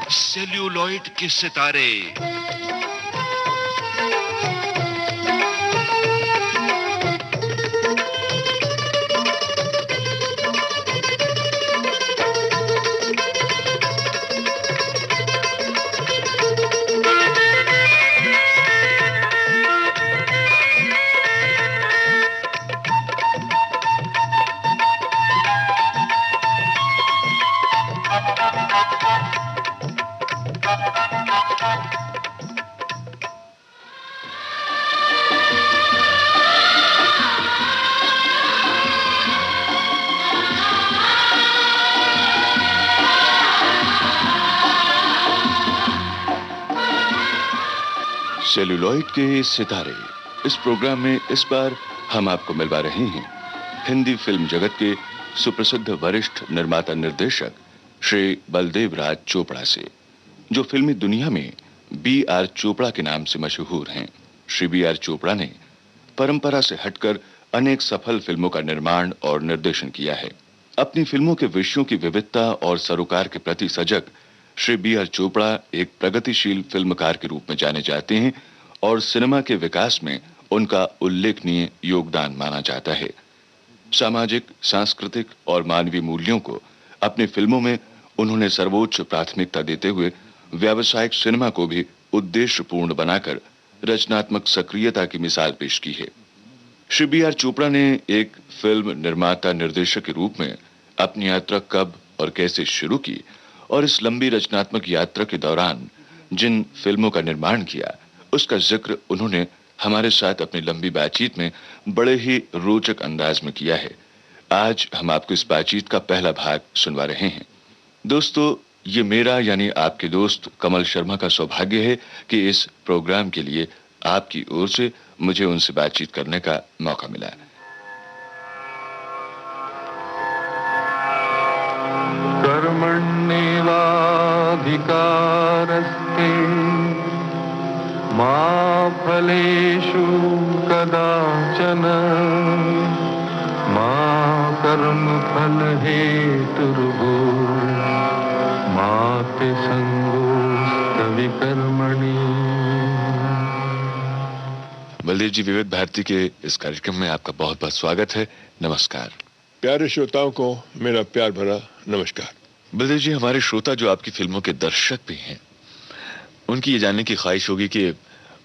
Celluloid के सितारे। Celluloid के सितारे इस प्रोग्राम में इस बार हम आपको मिलवा रहे हैं हिंदी फिल्म जगत के सुप्रसिद्ध वरिष्ठ निर्माता निर्देशक श्री बलदेव राज चोपड़ा से, जो फिल्मी दुनिया में B.R. चोपड़ा के नाम से मशहूर हैं। श्री B.R. चोपड़ा ने परंपरा से हटकर अनेक सफल फिल्मों का निर्माण और निर्देशन किया है। अपनी फिल्मों के विषयों की विविधता और सरोकार के प्रति सजग श्री B.R. चोपड़ा एक प्रगतिशील फिल्मकार के रूप में जाने जाते हैं और सिनेमा के विकास में उनका उल्लेखनीय योगदान माना जाता है। सामाजिक, सांस्कृतिक और मानवीय मूल्यों को अपनी फिल्मों में उन्होंने सर्वोच्च प्राथमिकता देते हुए व्यावसायिक सिनेमा को भी उद्देश्यपूर्ण बनाकर रचनात्मक सक्रियता की मिसाल पेश की है। श्री B.R. चोपड़ा ने एक फिल्म निर्माता निर्देशक के रूप में अपनी यात्रा कब और कैसे शुरू की और इस लंबी रचनात्मक यात्रा के दौरान जिन फिल्मों का निर्माण किया उसका जिक्र उन्होंने हमारे साथ अपनी लंबी बातचीत में बड़े ही रोचक अंदाज में किया है। आज हम आपको इस बातचीत का पहला भाग सुनवा रहे हैं। दोस्तों, ये मेरा यानी आपके दोस्त कमल शर्मा का सौभाग्य है कि इस प्रोग्राम के लिए आपकी ओर से मुझे उनसे बातचीत करने का मौका मिला। कर्मण्येवाधिकारस्ते मा फलेषु कदाचन मा कर्मफलहेतुर्भूः मा ते संगोऽस्त्विकर्मणि। बलदेव जी, विविध भारती के इस कार्यक्रम में आपका बहुत बहुत स्वागत है। नमस्कार। प्यारे श्रोताओं को मेरा प्यार भरा नमस्कार। बलदेव जी, हमारे श्रोता जो आपकी फिल्मों के दर्शक भी हैं, उनकी ये जानने की ख्वाहिश होगी कि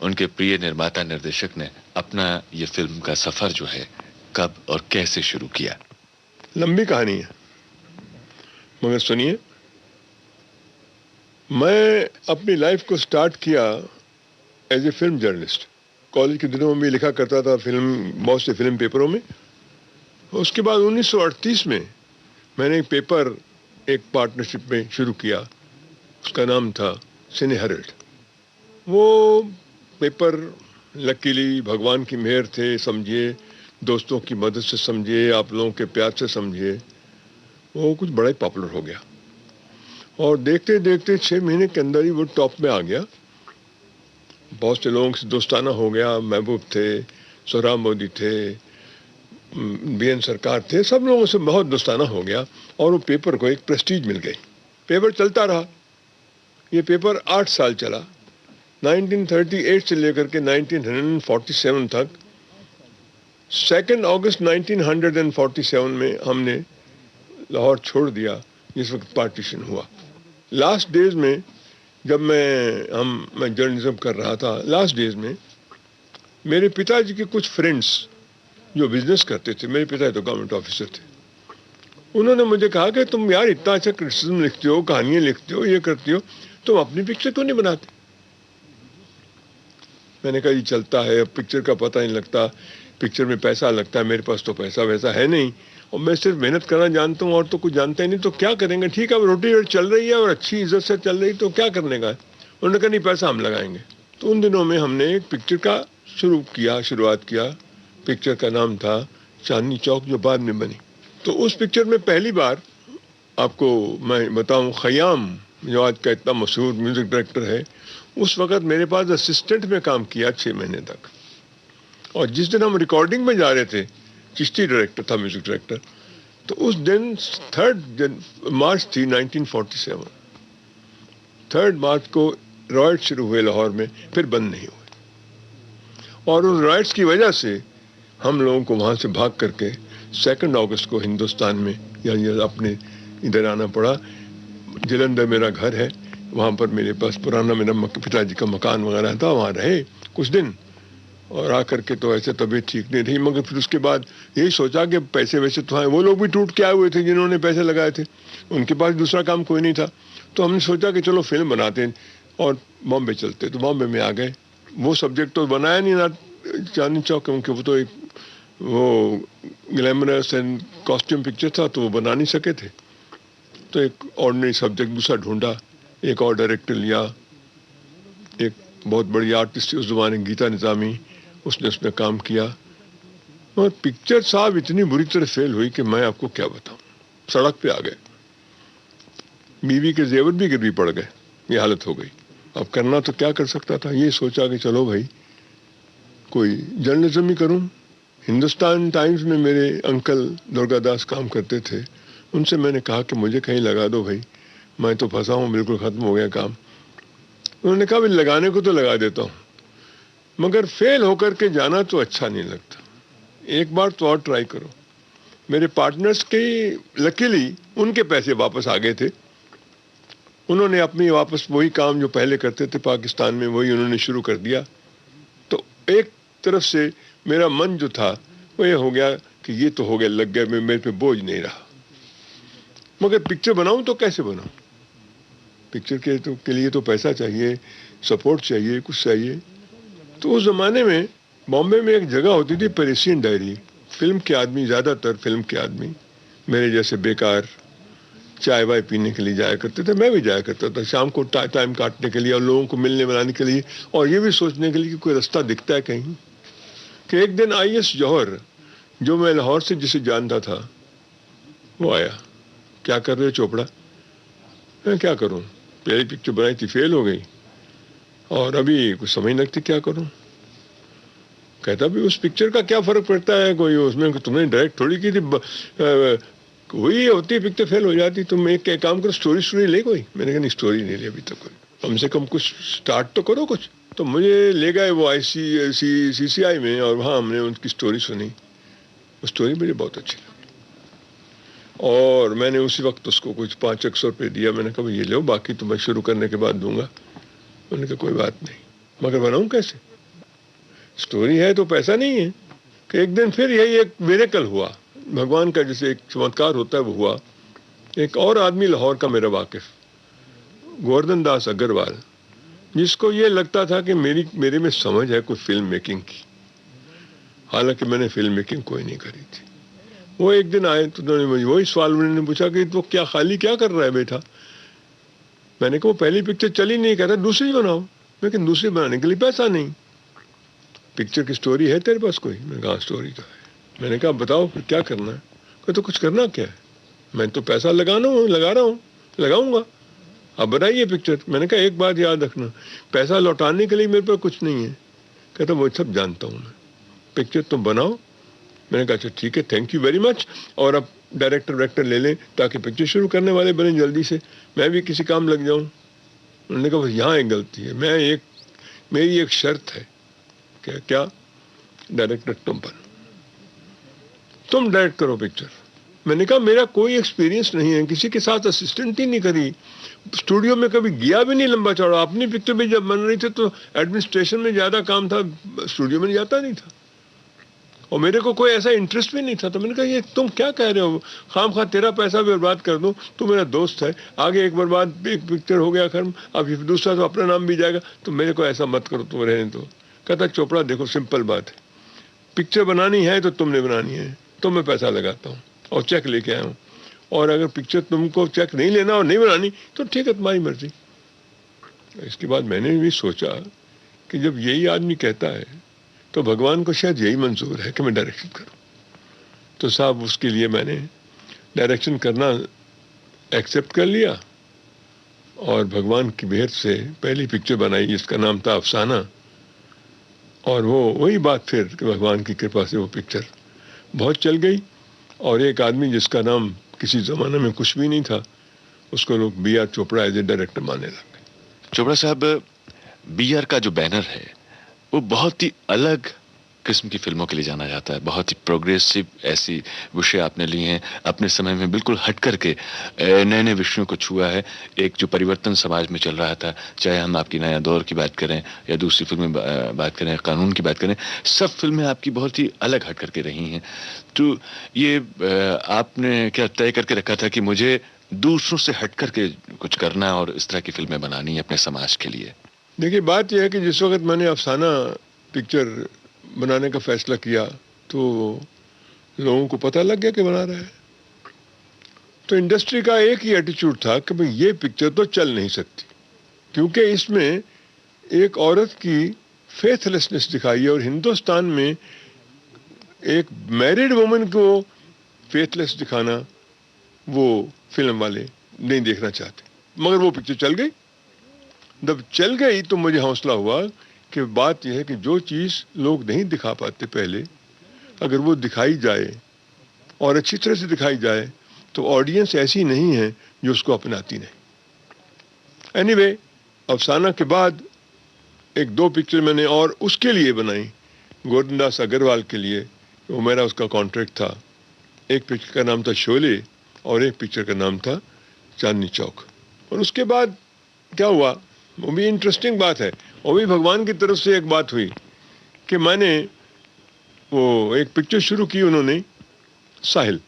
उनके प्रिय निर्माता निर्देशक ने अपना ये फिल्म का सफर जो है कब और कैसे शुरू किया। लंबी कहानी है, मगर सुनिए। मैं अपनी लाइफ को स्टार्ट किया as a film journalist. College के दिनों में भी लिखा करता था फिल्म, बहुत से फिल्म पेपरों में। उसके बाद 1938 में मैंने एक पेपर एक पार्टनरशिप में शुरू किया, उसका नाम था सिने हेरल्ड। वो पेपर लकीली भगवान की मेहर थे, समझिए, दोस्तों की मदद से समझिए, आप लोगों के प्यार से समझिए, वो कुछ बड़ा ही पॉपुलर हो गया और देखते देखते 6 महीने के अंदर ही वो टॉप में आ गया। बहुत से लोगों से दोस्ताना हो गया। महबूब थे, सोहराब मोदी थे, BN सरकार थे, सब लोगों से बहुत दोस्ताना हो गया और वो पेपर को एक प्रेस्टीज मिल गई। पेपर चलता रहा। ये पेपर 8 साल चला, 1938 से लेकर के 1947 तक। 2 अगस्त 1947 में हमने लाहौर छोड़ दिया, जिस वक्त पार्टीशन हुआ। लास्ट डेज में जब मैं जर्नलिज्म कर रहा था, लास्ट डेज में मेरे पिताजी के कुछ फ्रेंड्स जो बिजनेस करते थे, मेरे पिता तो गवर्नमेंट ऑफिसर थे, उन्होंने मुझे कहा कि तुम यार इतना अच्छा क्रिटिसिज्म लिखते हो, कहानियाँ लिखते हो, ये करते हो, तुम अपनी पिक्चर क्यों नहीं बनाते। मैंने कहा ये चलता है, अब पिक्चर का पता नहीं लगता, पिक्चर में पैसा लगता है, मेरे पास तो पैसा वैसा है नहीं और मैं सिर्फ मेहनत करना जानता हूँ और तो कुछ जानता ही नहीं, तो क्या करेंगे। ठीक है, अब रोटी चल रही है और अच्छी इज्जत से चल रही, तो क्या करने का है। उन्होंने कहा नहीं, पैसा हम लगाएंगे। तो उन दिनों में हमने एक पिक्चर का शुरुआत किया। पिक्चर का नाम था चांदनी चौक, जो बाद में बनी। तो उस पिक्चर में पहली बार आपको मैं बताऊं, खयाम जो आज का इतना मशहूर म्यूजिक डायरेक्टर है, उस वक्त मेरे पास असिस्टेंट में काम किया 6 महीने तक। और जिस दिन हम रिकॉर्डिंग में जा रहे थे, चिश्ती डायरेक्टर था, म्यूजिक डायरेक्टर, तो उस दिन 3 मार्च थी 1947। 3 मार्च को रॉयट शुरू हुए लाहौर में, फिर बंद नहीं हुए। और उन रॉयट्स की वजह से हम लोगों को वहाँ से भाग करके 2 अगस्त को हिंदुस्तान में या अपने इधर आना पड़ा। जलंधर मेरा घर है, वहाँ पर मेरे पास पुराना मेरा पिताजी का मकान वगैरह था, वहाँ रहे कुछ दिन और आकर के तो ऐसे तबीयत ठीक नहीं रही। मगर फिर उसके बाद यही सोचा कि पैसे वैसे तो आए, वो लोग भी टूट के आए हुए थे जिन्होंने पैसे लगाए थे, उनके पास दूसरा काम कोई नहीं था। तो हमने सोचा कि चलो फिल्म बनाते हैं और बॉम्बे चलते। तो बॉम्बे में आ गए। वो सब्जेक्ट तो बनाया नहीं ना चांदनी चौक, क्योंकि वो तो एक वो ग्लैमरस एंड कॉस्ट्यूम पिक्चर था, तो वो बना नहीं सके थे। तो एक ऑर्डिनरी सब्जेक्ट दूसरा ढूंढा, एक और डायरेक्टर लिया, एक बहुत बड़ी आर्टिस्ट उस ज़माने गीता निज़ामी, उसने उसमें काम किया। और पिक्चर साहब इतनी बुरी तरह फेल हुई कि मैं आपको क्या बताऊं। सड़क पे आ गए, बीवी के जेवर भी गिरवी पड़ गए, ये हालत हो गई। अब करना तो क्या कर सकता था। ये सोचा कि चलो भाई कोई जर्नलिज्म ही करूं। हिंदुस्तान टाइम्स में मेरे अंकल दुर्गादास काम करते थे, उनसे मैंने कहा कि मुझे कहीं लगा दो भाई, मैं तो फंसा हूँ, बिल्कुल ख़त्म हो गया काम। उन्होंने कहा भाई लगाने को तो लगा देता हूँ, मगर फेल होकर के जाना तो अच्छा नहीं लगता, एक बार तो और ट्राई करो। मेरे पार्टनर्स के लकीली उनके पैसे वापस आ गए थे। उन्होंने अपनी वापस वही काम जो पहले करते थे पाकिस्तान में, वही उन्होंने शुरू कर दिया। तो एक तरफ से मेरा मन जो था वो ये हो गया कि ये तो हो गया, लग गया, मेरे पे बोझ नहीं रहा। मगर पिक्चर बनाऊं तो कैसे बनाऊं? पिक्चर के लिए तो पैसा चाहिए, सपोर्ट चाहिए, कुछ चाहिए। तो उस ज़माने में बॉम्बे में एक जगह होती थी पेरिसियन डायरी। फिल्म के आदमी, ज़्यादातर फिल्म के आदमी मेरे जैसे बेकार चाय वाय पीने के लिए जाया करते थे। मैं भी जाया करता था शाम को टाइम काटने के लिए और लोगों को मिलने मिलाने के लिए, और ये भी सोचने के लिए कि कोई रास्ता दिखता है कहीं। कि एक दिन IS जौहर, जो मैं लाहौर से जिसे जानता था, वो आया। क्या कर रहे हो चोपड़ा? मैं क्या करूं, पहली पिक्चर बनाई थी, फेल हो गई और अभी कुछ समझ नहीं लगती क्या करूं। कहता भी उस पिक्चर का क्या फर्क पड़ता है, कोई उसमें तुमने डायरेक्ट थोड़ी की थी, वही होती पिक्चर फेल हो जाती। तुम एक काम करो, स्टोरी ले कोई। मैंने कहा नहीं, स्टोरी नहीं ली अभी तक कोई, कम से कम कुछ स्टार्ट तो करो कुछ। तो मुझे ले गए वो CCI में और वहाँ हमने उनकी स्टोरी सुनी। वो स्टोरी मुझे बहुत अच्छी लगी और मैंने उसी वक्त उसको कुछ 500 रुपये दिया। मैंने कहा ये लो, बाकी तो मैं शुरू करने के बाद दूंगा। उन्होंने कहा कोई बात नहीं, मगर बनाऊँ कैसे? स्टोरी है तो पैसा नहीं है। कि एक दिन फिर यही एक मिरेकल हुआ, भगवान का जैसे एक चमत्कार होता है वो हुआ। एक और आदमी लाहौर का मेरा वाकिफ, गोवर्धन दास अग्रवाल, जिसको ये लगता था कि मेरे में समझ है कोई फिल्म मेकिंग की, हालांकि मैंने फिल्म मेकिंग कोई नहीं करी थी। वो एक दिन आए तो उन्होंने मुझे वही सवाल उन्होंने पूछा कि तो क्या खाली क्या कर रहा है बेटा? मैंने कहा वो पहली पिक्चर चली नहीं, कहता दूसरी बनाओ। लेकिन दूसरी बनाने के लिए पैसा नहीं। पिक्चर की स्टोरी है तेरे पास कोई? मैंने कहा स्टोरी तो है। मैंने कहा बताओ फिर क्या करना है? कहते तो कुछ करना क्या है, मैं तो पैसा लगा रहा हूँ, लगाऊंगा, अब बनाइए पिक्चर। मैंने कहा एक बात याद रखना, पैसा लौटाने के लिए मेरे पास कुछ नहीं है। कहता वो सब जानता हूँ मैं, पिक्चर तुम बनाओ। मैंने कहा अच्छा ठीक है, थैंक यू वेरी मच, और अब डायरेक्टर ले लें ताकि पिक्चर शुरू करने वाले बने जल्दी से, मैं भी किसी काम लग जाऊँ। उन्होंने कहा यहाँ एक गलती है, मेरी एक शर्त है। क्या? डायरेक्टर तुम बनो, तुम डायरेक्ट करो पिक्चर। मैंने कहा मेरा कोई एक्सपीरियंस नहीं है, किसी के साथ असिस्टेंट ही नहीं करी, स्टूडियो में कभी गया भी नहीं लंबा चौड़ा। अपनी पिक्चर भी जब बन रही थी तो एडमिनिस्ट्रेशन में ज़्यादा काम था, स्टूडियो में जाता नहीं था और मेरे को कोई ऐसा इंटरेस्ट भी नहीं था। तो मैंने कहा ये तुम क्या कह रहे हो, खाम तेरा पैसा भी बर्बाद कर दूं, तू मेरा दोस्त है, आगे एक बर्बाद एक पिक्चर हो गया खत्म, अब दूसरा तो अपना नाम भी जाएगा, तो मेरे को ऐसा मत करो, तुम रहने दो। कहता चोपड़ा देखो सिंपल बात है, पिक्चर बनानी है तो तुमने बनानी है, तो मैं पैसा लगाता हूँ और चेक लेके आया हूँ, और अगर पिक्चर तुमको चेक नहीं लेना और नहीं बनानी तो ठीक है, तुम्हारी मर्जी। इसके बाद मैंने भी सोचा कि जब यही आदमी कहता है तो भगवान को शायद यही मंजूर है कि मैं डायरेक्शन करूं। तो साहब उसके लिए मैंने डायरेक्शन करना एक्सेप्ट कर लिया और भगवान की मेहर से पहली पिक्चर बनाई जिसका नाम था अफसाना। और वो वही बात फिर कि भगवान की कृपा से वो पिक्चर बहुत चल गई और एक आदमी जिसका नाम किसी ज़माने में कुछ भी नहीं था उसको लोग BR Chopra as a director मानने लग गए। चोपड़ा साहब, बीआर का जो बैनर है वो बहुत ही अलग किस्म की फिल्मों के लिए जाना जाता है। बहुत ही प्रोग्रेसिव ऐसी विषय आपने लिए हैं, अपने समय में बिल्कुल हट करके नए नए विषयों को छुआ है। एक जो परिवर्तन समाज में चल रहा था, चाहे हम आपकी नया दौर की बात करें या दूसरी फिल्में बात करें, कानून की बात करें, सब फिल्में आपकी बहुत ही अलग हट करके रही हैं। तो ये आपने क्या तय करके रखा था कि मुझे दूसरों से हट करके कुछ करना और इस तरह की फिल्में बनानी है अपने समाज के लिए? देखिए, बात यह है कि जिस वक्त मैंने अफसाना पिक्चर बनाने का फैसला किया तो लोगों को पता लग गया कि बना रहा है। तो इंडस्ट्री का एक ही एटीट्यूड था कि भाई ये पिक्चर तो चल नहीं सकती, क्योंकि इसमें एक औरत की फेथलेसनेस दिखाई है और हिंदुस्तान में एक मैरिड वुमन को फेथलेस दिखाना वो फिल्म वाले नहीं देखना चाहते। मगर वो पिक्चर चल गई। जब चल गई तो मुझे हौसला हुआ कि बात यह है कि जो चीज़ लोग नहीं दिखा पाते पहले, अगर वो दिखाई जाए और अच्छी तरह से दिखाई जाए तो ऑडियंस ऐसी नहीं है जो उसको अपनाती नहीं। एनीवे, अफसाना के बाद एक दो पिक्चर मैंने और उसके लिए बनाई, गोविंदास अग्रवाल के लिए। वो मेरा उसका कॉन्ट्रैक्ट था। एक पिक्चर का नाम था शोले और एक पिक्चर का नाम था चांदनी चौक। और उसके बाद क्या हुआ, वो भी इंटरेस्टिंग बात है। वो भी भगवान की तरफ से एक बात हुई कि मैंने वो एक पिक्चर शुरू की उन्होंने, साहिल,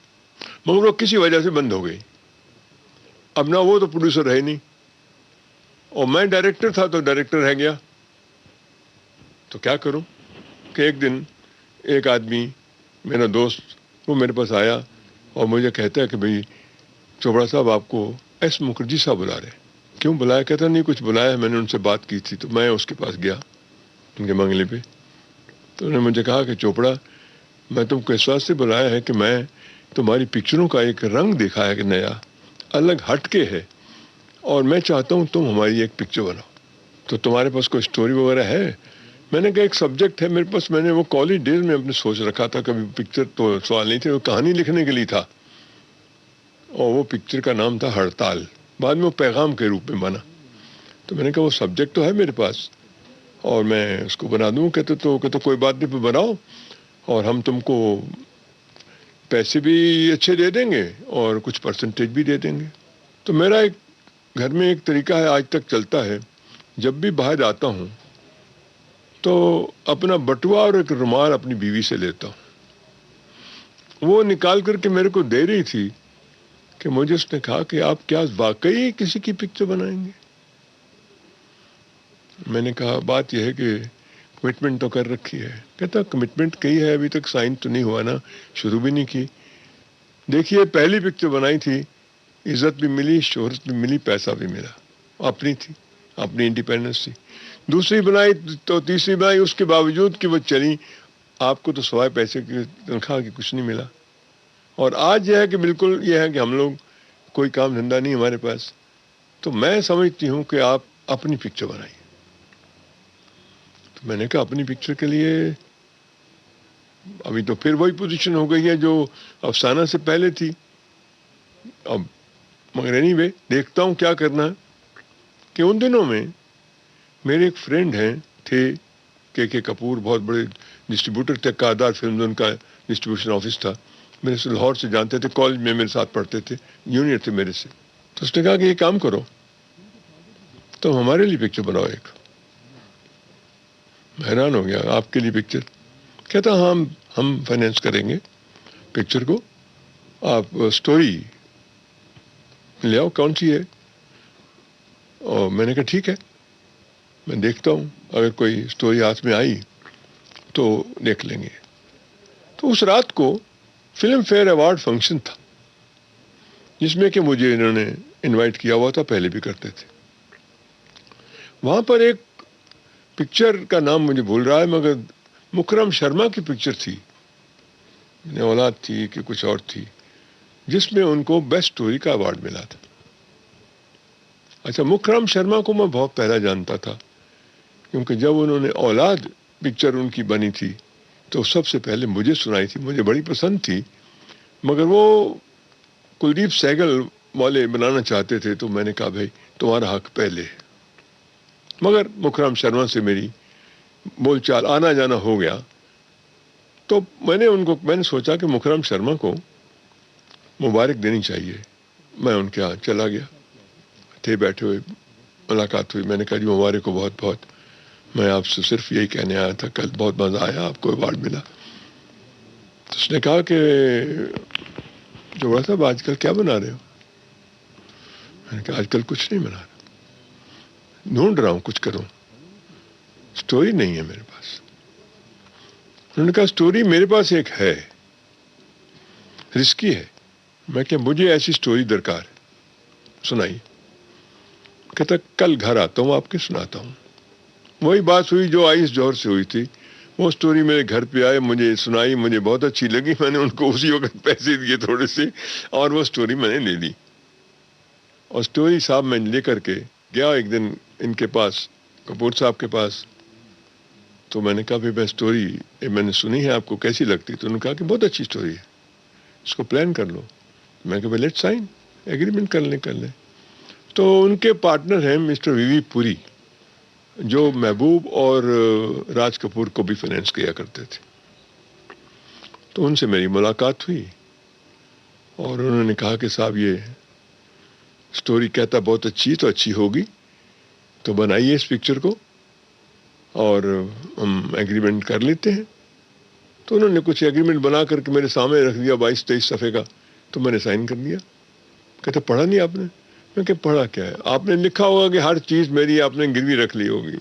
मगर वो किसी वजह से बंद हो गई। अब ना वो तो प्रोड्यूसर है नहीं और मैं डायरेक्टर था तो डायरेक्टर रह गया। तो क्या करूं कि एक दिन एक आदमी, मेरा दोस्त, वो मेरे पास आया और मुझे कहता है कि भाई चोपड़ा साहब, आपको एस मुखर्जी साहब बुला रहे। क्यों बुलाया? कहता नहीं कुछ बुलाया, मैंने उनसे बात की थी। तो मैं उसके पास गया उनके बंगले पे। तो उन्होंने मुझे कहा कि चोपड़ा, मैं तुमको इस वास्ते बुलाया है कि मैं तुम्हारी पिक्चरों का एक रंग देखा है कि नया अलग हटके है और मैं चाहता हूँ तुम हमारी एक पिक्चर बनाओ। तो तुम्हारे पास कोई स्टोरी वगैरह है? मैंने कहा एक सब्जेक्ट है मेरे पास। मैंने वो कॉलेज डेज में अपने सोच रखा था, कभी पिक्चर तो सवाल नहीं थे, वो कहानी लिखने के लिए था। और वो पिक्चर का नाम था हड़ताल। बाद में वो पैगाम के रूप में बना। तो मैंने कहा वो सब्जेक्ट तो है मेरे पास और मैं उसको बना दूँ। कहते कोई बात नहीं, बनाओ और हम तुमको पैसे भी अच्छे दे देंगे और कुछ परसेंटेज भी दे देंगे। तो मेरा एक घर में एक तरीका है, आज तक चलता है, जब भी बाहर आता हूँ तो अपना बटुआ और एक रुमाल अपनी बीवी से लेता हूँ। वो निकाल करके मेरे को दे रही थी कि मुझे उसने कहा कि आप क्या वाकई किसी की पिक्चर बनाएंगे? मैंने कहा बात यह है कि कमिटमेंट तो कर रखी है। कहता कमिटमेंट कही है, अभी तक साइन तो नहीं हुआ ना, शुरू भी नहीं की। देखिए, पहली पिक्चर बनाई थी, इज्जत भी मिली, शोहरत भी मिली, पैसा भी मिला, अपनी थी, अपनी इंडिपेंडेंस थी। दूसरी बनाई तो तीसरी बनाई, उसके बावजूद कि वो चली, आपको तो सवाए पैसे की तनख्वाह की कुछ नहीं मिला। और आज यह है कि बिल्कुल यह है कि हम लोग कोई काम धंधा नहीं हमारे पास। तो मैं समझती हूँ कि आप अपनी पिक्चर बनाइए। तो मैंने कहा अपनी पिक्चर के लिए अभी तो फिर वही पोजीशन हो गई है जो अफसाना से पहले थी। अब मगर एनीवे, देखता हूँ क्या करना है। कि उन दिनों में मेरे एक फ्रेंड हैं थे, के कपूर, बहुत बड़े डिस्ट्रीब्यूटर थे, कादार फिल्म, उनका डिस्ट्रीब्यूशन ऑफिस था। मेरे से लाहौर से जानते थे, कॉलेज में मेरे साथ पढ़ते थे, जूनियर थे मेरे से। तो उसने कहा कि ये काम करो, तो हमारे लिए पिक्चर बनाओ एक। हैरान हो गया, आपके लिए पिक्चर? कहता हाँ, हम फाइनेंस करेंगे पिक्चर को, आप स्टोरी ले आओ, कौन सी है? और मैंने कहा ठीक है, मैं देखता हूँ, अगर कोई स्टोरी हाथ में आई तो देख लेंगे। तो उस रात को फिल्म फेयर अवार्ड फंक्शन था, जिसमें कि मुझे इन्होंने इनवाइट किया हुआ था, पहले भी करते थे। वहाँ पर एक पिक्चर का नाम मुझे भूल रहा है, मगर मुकरम शर्मा की पिक्चर थी, औलाद थी कि कुछ और थी, जिसमें उनको बेस्ट स्टोरी का अवार्ड मिला था। अच्छा, मुकरम शर्मा को मैं बहुत पहला जानता था, क्योंकि जब उन्होंने औलाद पिक्चर उनकी बनी थी तो सबसे पहले मुझे सुनाई थी, मुझे बड़ी पसंद थी। मगर वो कुलदीप सहगल वाले बनाना चाहते थे, तो मैंने कहा भाई तुम्हारा हक पहले है। मगर मुखराम शर्मा से मेरी बोलचाल आना जाना हो गया, तो मैंने सोचा कि मुखराम शर्मा को मुबारक देनी चाहिए। मैं उनके यहाँ चला गया, थे बैठे हुए, मुलाकात हुई। मैंने कहा जी मुबारक को बहुत बहुत, मैं आपसे सिर्फ यही कहने आया था, कल बहुत मज़ा आया, आपको अवार्ड मिला। तो उसने कहा कि जोड़ा साहब आजकल क्या बना रहे हो? मैंने कहा आजकल कुछ नहीं बना रहा, ढूंढ रहा हूँ कुछ करूँ, स्टोरी नहीं है मेरे पास। उन्होंने कहा स्टोरी मेरे पास एक है, रिस्की है। मैं क्या, मुझे ऐसी स्टोरी दरकार है, सुनाइए। कहता कल घर आता हूँ आपके, सुनाता हूँ। वही बात हुई जो आइस जौहर से हुई थी, वो स्टोरी मेरे घर पे आए, मुझे सुनाई, मुझे बहुत अच्छी लगी। मैंने उनको उसी वक्त पैसे दिए थोड़े से, और वो स्टोरी मैंने ले ली। और स्टोरी साहब मैं लेकर के गया एक दिन इनके पास, कपूर साहब के पास। तो मैंने कहा भाई मैं स्टोरी मैंने सुनी है, आपको कैसी लगती? तो उन्होंने कहा कि बहुत अच्छी स्टोरी है, इसको प्लान कर लो। मैं कहा भाई लेट्स साइन, एग्रीमेंट कर लें। तो उनके पार्टनर हैं मिस्टर वीवी पुरी, जो महबूब और राज कपूर को भी फाइनेंस किया करते थे। तो उनसे मेरी मुलाकात हुई और उन्होंने कहा कि साहब ये स्टोरी कहता बहुत अच्छी, तो अच्छी होगी, तो बनाइए इस पिक्चर को और हम एग्रीमेंट कर लेते हैं। तो उन्होंने कुछ एग्रीमेंट बना करके मेरे सामने रख दिया, 22-23 सफ़े का। तो मैंने साइन कर दिया। कहते पढ़ा नहीं आपने? मैं क्या पढ़ा क्या है? आपने लिखा होगा कि हर चीज़ मेरी आपने गिरवी रख ली होगी,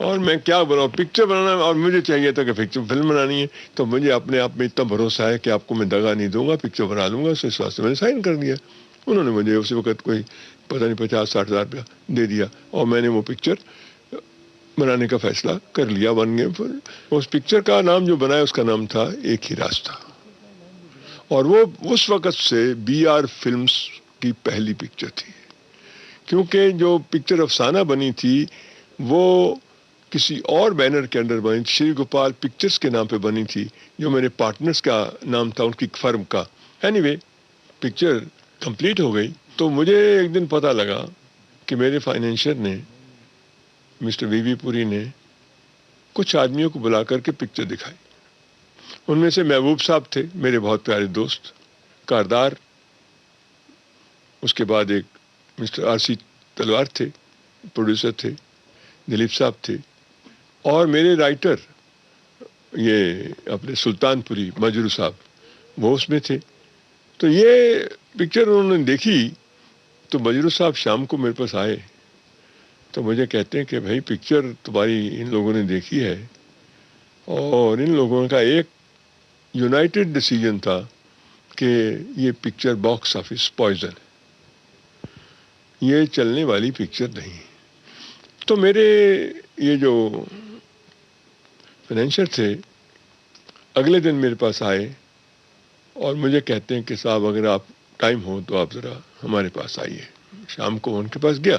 और मैं क्या बनाऊँ, पिक्चर बनाना, और मुझे चाहिए था कि पिक्चर फिल्म बनानी है। तो मुझे अपने आप में इतना भरोसा है कि आपको मैं दगा नहीं दूंगा, पिक्चर बना लूँगा। इस वास्ते मैंने साइन कर दिया। उन्होंने मुझे उसी वक्त कोई पता नहीं 50-60 हज़ार रुपया दे दिया, और मैंने वो पिक्चर बनाने का फैसला कर लिया। बन गए। उस पिक्चर का नाम जो बनाया उसका नाम था एक ही रास्ता, और वो उस वक़्त से BR फिल्म्स की पहली पिक्चर थी। क्योंकि जो पिक्चर अफसाना बनी थी वो किसी और बैनर के अंडर बनी, श्री गोपाल पिक्चर्स के नाम पे बनी थी, जो मेरे पार्टनर्स का नाम था उनकी फर्म का। एनीवे पिक्चर कंप्लीट हो गई। तो मुझे एक दिन पता लगा कि मेरे फाइनेंशियर ने, मिस्टर वीवी पुरी ने, कुछ आदमियों को बुला करके पिक्चर दिखाई। उनमें से महबूब साहब थे, मेरे बहुत प्यारे दोस्त, कारदार, उसके बाद एक मिस्टर RC तलवार थे, प्रोड्यूसर थे, दिलीप साहब थे, और मेरे राइटर ये अपने सुल्तानपुरी मजरू साहब, वो उसमें थे। तो ये पिक्चर उन्होंने देखी। तो मजरू साहब शाम को मेरे पास आए, तो मुझे कहते हैं कि भाई पिक्चर तुम्हारी इन लोगों ने देखी है, और इन लोगों का एक यूनाइटेड डिसीजन था कि ये पिक्चर बॉक्स ऑफिस पॉइजन है, ये चलने वाली पिक्चर नहीं। तो मेरे ये जो फाइनेंशियर थे अगले दिन मेरे पास आए और मुझे कहते हैं कि साहब अगर आप टाइम हो तो आप ज़रा हमारे पास आइए। शाम को उनके पास गया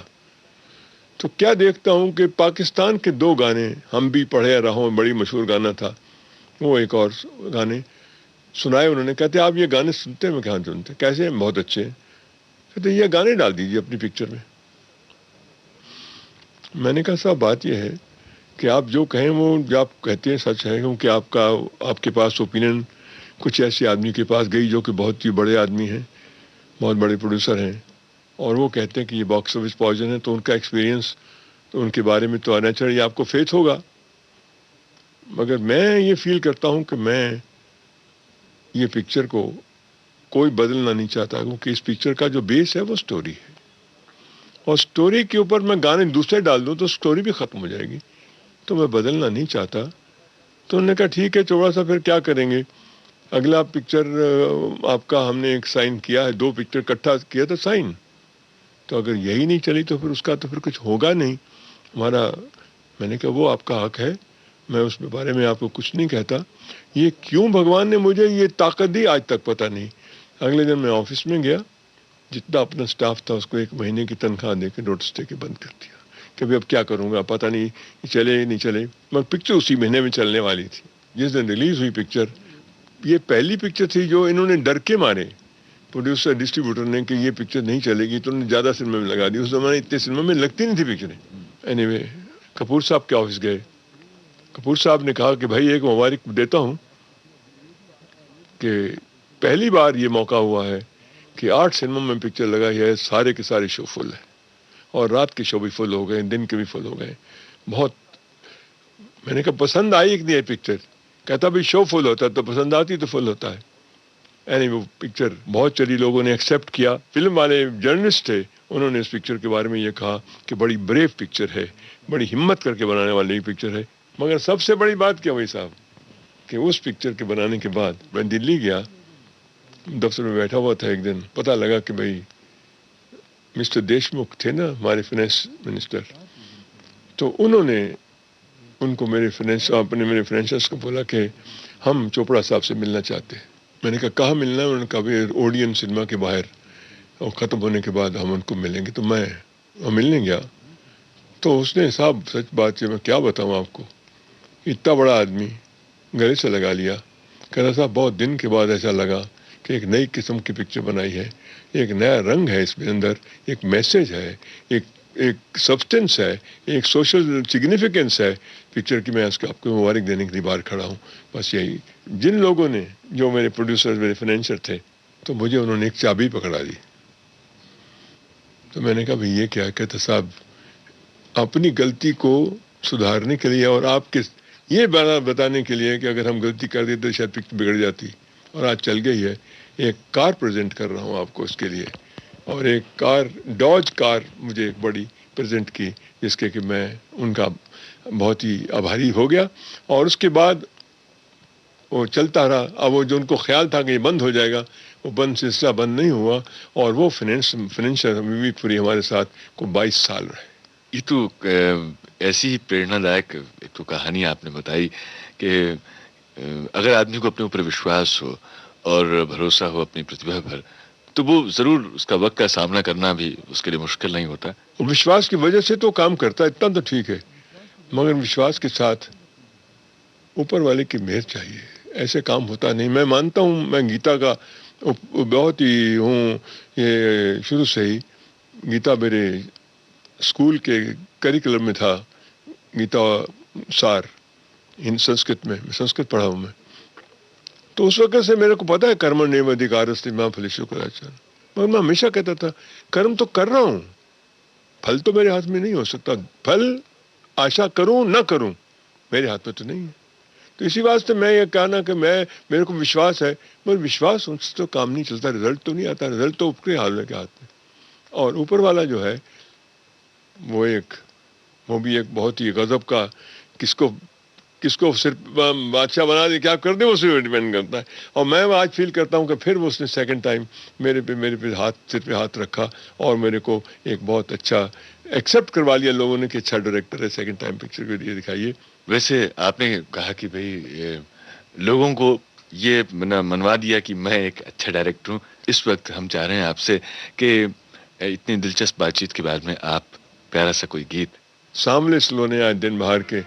तो क्या देखता हूँ कि पाकिस्तान के 2 गाने, हम भी पढ़े रहो, बड़ी मशहूर गाना था वो, एक और गाने सुनाए उन्होंने। कहते आप ये गाने सुनते हैं? मैं कहाँ सुनते, कैसे हैं? बहुत अच्छे हैं। कहते ये गाने डाल दीजिए अपनी पिक्चर में। मैंने कहा साहब बात यह है कि आप जो कहें वो जो आप कहते हैं सच है, क्योंकि आपके पास ओपिनियन कुछ ऐसे आदमी के पास गई जो कि बहुत ही बड़े आदमी हैं, बहुत बड़े प्रोड्यूसर हैं, और वो कहते हैं कि ये बॉक्स ऑफिस पॉइजन है, तो उनका एक्सपीरियंस, तो उनके बारे में तो नेचुरली आपको फेथ होगा। मगर मैं ये फील करता हूँ कि मैं ये पिक्चर को कोई बदलना नहीं चाहता, क्योंकि इस पिक्चर का जो बेस है वो स्टोरी है, और स्टोरी के ऊपर मैं गाने दूसरे डाल दूँ तो स्टोरी भी ख़त्म हो जाएगी, तो मैं बदलना नहीं चाहता। तो उन्होंने कहा ठीक है, थोड़ा सा फिर क्या करेंगे, अगला पिक्चर आपका हमने एक साइन किया है, 2 पिक्चर इकट्ठा किया था साइन, तो अगर यही नहीं चली तो फिर उसका तो फिर कुछ होगा नहीं हमारा। मैंने कहा वो आपका हक है, मैं उस बारे में आपको कुछ नहीं कहता। ये क्यों भगवान ने मुझे ये ताकत दी आज तक पता नहीं। अगले दिन मैं ऑफिस में गया, जितना अपना स्टाफ था उसको 1 महीने की तनख्वाह दे के नोटिस दे के बंद कर दिया कि भाई अब क्या करूँगा, पता नहीं चले नहीं चले। मगर पिक्चर उसी महीने में चलने वाली थी जिस दिन रिलीज़ हुई पिक्चर। ये पहली पिक्चर थी जो इन्होंने डर के मारे, प्रोड्यूसर डिस्ट्रीब्यूटर ने, कि ये पिक्चर नहीं चलेगी, तो उन्होंने ज़्यादा सिनेमा में लगा दी। उस ज़माने इतने सिनेमा में लगती नहीं थी पिक्चरें, एनीवे कपूर साहब के ऑफिस गए। कपूर साहब ने कहा कि भाई एक मुबारक देता हूँ कि पहली बार ये मौका हुआ है कि 8 सिनेमा में पिक्चर लगाई है, सारे के सारे शो फुल है और रात के शो भी फुल हो गए, दिन के भी फुल हो गए। बहुत मैंने कहा पसंद आई कि नहीं पिक्चर? कहता भाई शो फुल होता है तो पसंद आती तो फुल होता है। यानी वो पिक्चर बहुत चली, लोगों ने एक्सेप्ट किया। फिल्म वाले जर्नलिस्ट थे, उन्होंने इस पिक्चर के बारे में ये कहा कि बड़ी ब्रेव पिक्चर है, बड़ी हिम्मत करके बनाने वाली पिक्चर है। मगर सबसे बड़ी बात क्या हुई साहब कि उस पिक्चर के बनाने के बाद मैं दिल्ली गया, दफ्तर में बैठा हुआ था, एक दिन पता लगा कि भाई मिस्टर देशमुख थे ना हमारे फाइनेंस मिनिस्टर, तो उन्होंने उनको मेरे फाइनेंशियर्स को बोला कि हम चोपड़ा साहब से मिलना चाहते हैं। मैंने कहा कहाँ मिलना है? उन्होंने कहा भाई ओडियन सिनेमा के बाहर, और ख़त्म होने के बाद हम उनको मिलेंगे। तो मैं मिलने गया तो उसने साहब सच बात है, मैं क्या बताऊँ आपको, इतना बड़ा आदमी गले से लगा लिया। कह रहा साहब बहुत दिन के बाद ऐसा लगा कि एक नई किस्म की पिक्चर बनाई है, एक नया रंग है इसमें, अंदर एक मैसेज है, एक सब्सटेंस है, एक सोशल सिग्निफिकेंस है पिक्चर की। मैं आपको मुबारक देने के लिए बाहर खड़ा हूँ। बस यही, जिन लोगों ने, जो मेरे प्रोड्यूसर मेरे फाइनेंसर थे, तो मुझे उन्होंने एक चाबी पकड़ा दी। तो मैंने कहा भाई ये क्या? कहता साहब अपनी गलती को सुधारने के लिए और आपके ये बताने के लिए कि अगर हम गलती कर देते तो शायद पिक्चर बिगड़ जाती, और आज चल गई है। एक कार प्रेजेंट कर रहा हूँ आपको इसके लिए, और एक कार, डॉज कार मुझे एक बड़ी प्रेजेंट की, जिसके कि मैं उनका बहुत ही आभारी हो गया। और उसके बाद वो चलता रहा। अब वो जो उनको ख्याल था कि ये बंद हो जाएगा, वो सिलसिला बंद नहीं हुआ, और वो फाइनेंशियल भी पूरी हमारे साथ को 22 साल रहे। ये तो ऐसी ही प्रेरणादायक एक तो कहानी आपने बताई कि अगर आदमी को अपने ऊपर विश्वास हो और भरोसा हो अपनी प्रतिभा पर, तो वो जरूर उसका वक्त का सामना करना भी उसके लिए मुश्किल नहीं होता। विश्वास की वजह से तो काम करता है, इतना तो ठीक है, मगर विश्वास के साथ ऊपर वाले की मेहर चाहिए, ऐसे काम होता नहीं। मैं मानता हूँ, मैं गीता का बहुत ही हूँ, ये शुरू से ही गीता मेरे स्कूल के करिकुलम में था, गीता सार इन संस्कृत में, संस्कृत पढ़ा हूँ मैं। तो उस वक्त से मेरे को पता है कर्मण्येव अधिकारस्ते मा फलेषु कदाचन, मगर मैं हमेशा कहता था कर्म तो कर रहा हूँ, फल तो मेरे हाथ में नहीं हो सकता, फल आशा करूँ ना करूँ मेरे हाथ में तो नहीं है। तो इसी वास्ते मैं ये कहना कि मेरे को विश्वास है, मगर विश्वास उनसे तो काम नहीं चलता, रिजल्ट तो नहीं आता, रिजल्ट तो ऊपर हाल के हाथ में। और ऊपर वाला जो है वो भी एक बहुत ही गजब का, किसको सिर्फ बादशाह बना दे क्या कर दे उसे डिपेंड करता है। और मैं आज फील करता हूँ कि फिर वो उसने सेकंड टाइम मेरे पे हाथ, सिर पे हाथ रखा, और मेरे को एक बहुत अच्छा एक्सेप्ट करवा लिया लोगों ने कि अच्छा डायरेक्टर है, सेकंड टाइम पिक्चर के लिए दिखाइए। वैसे आपने कहा कि भाई लोगों को ये मनवा दिया कि मैं एक अच्छा डायरेक्टर हूँ। इस वक्त हम चाह रहे हैं आपसे कि इतनी दिलचस्प बातचीत के बाद में आप प्यारा सा कोई गीत। सामने सलोने आज दिन बाहर के,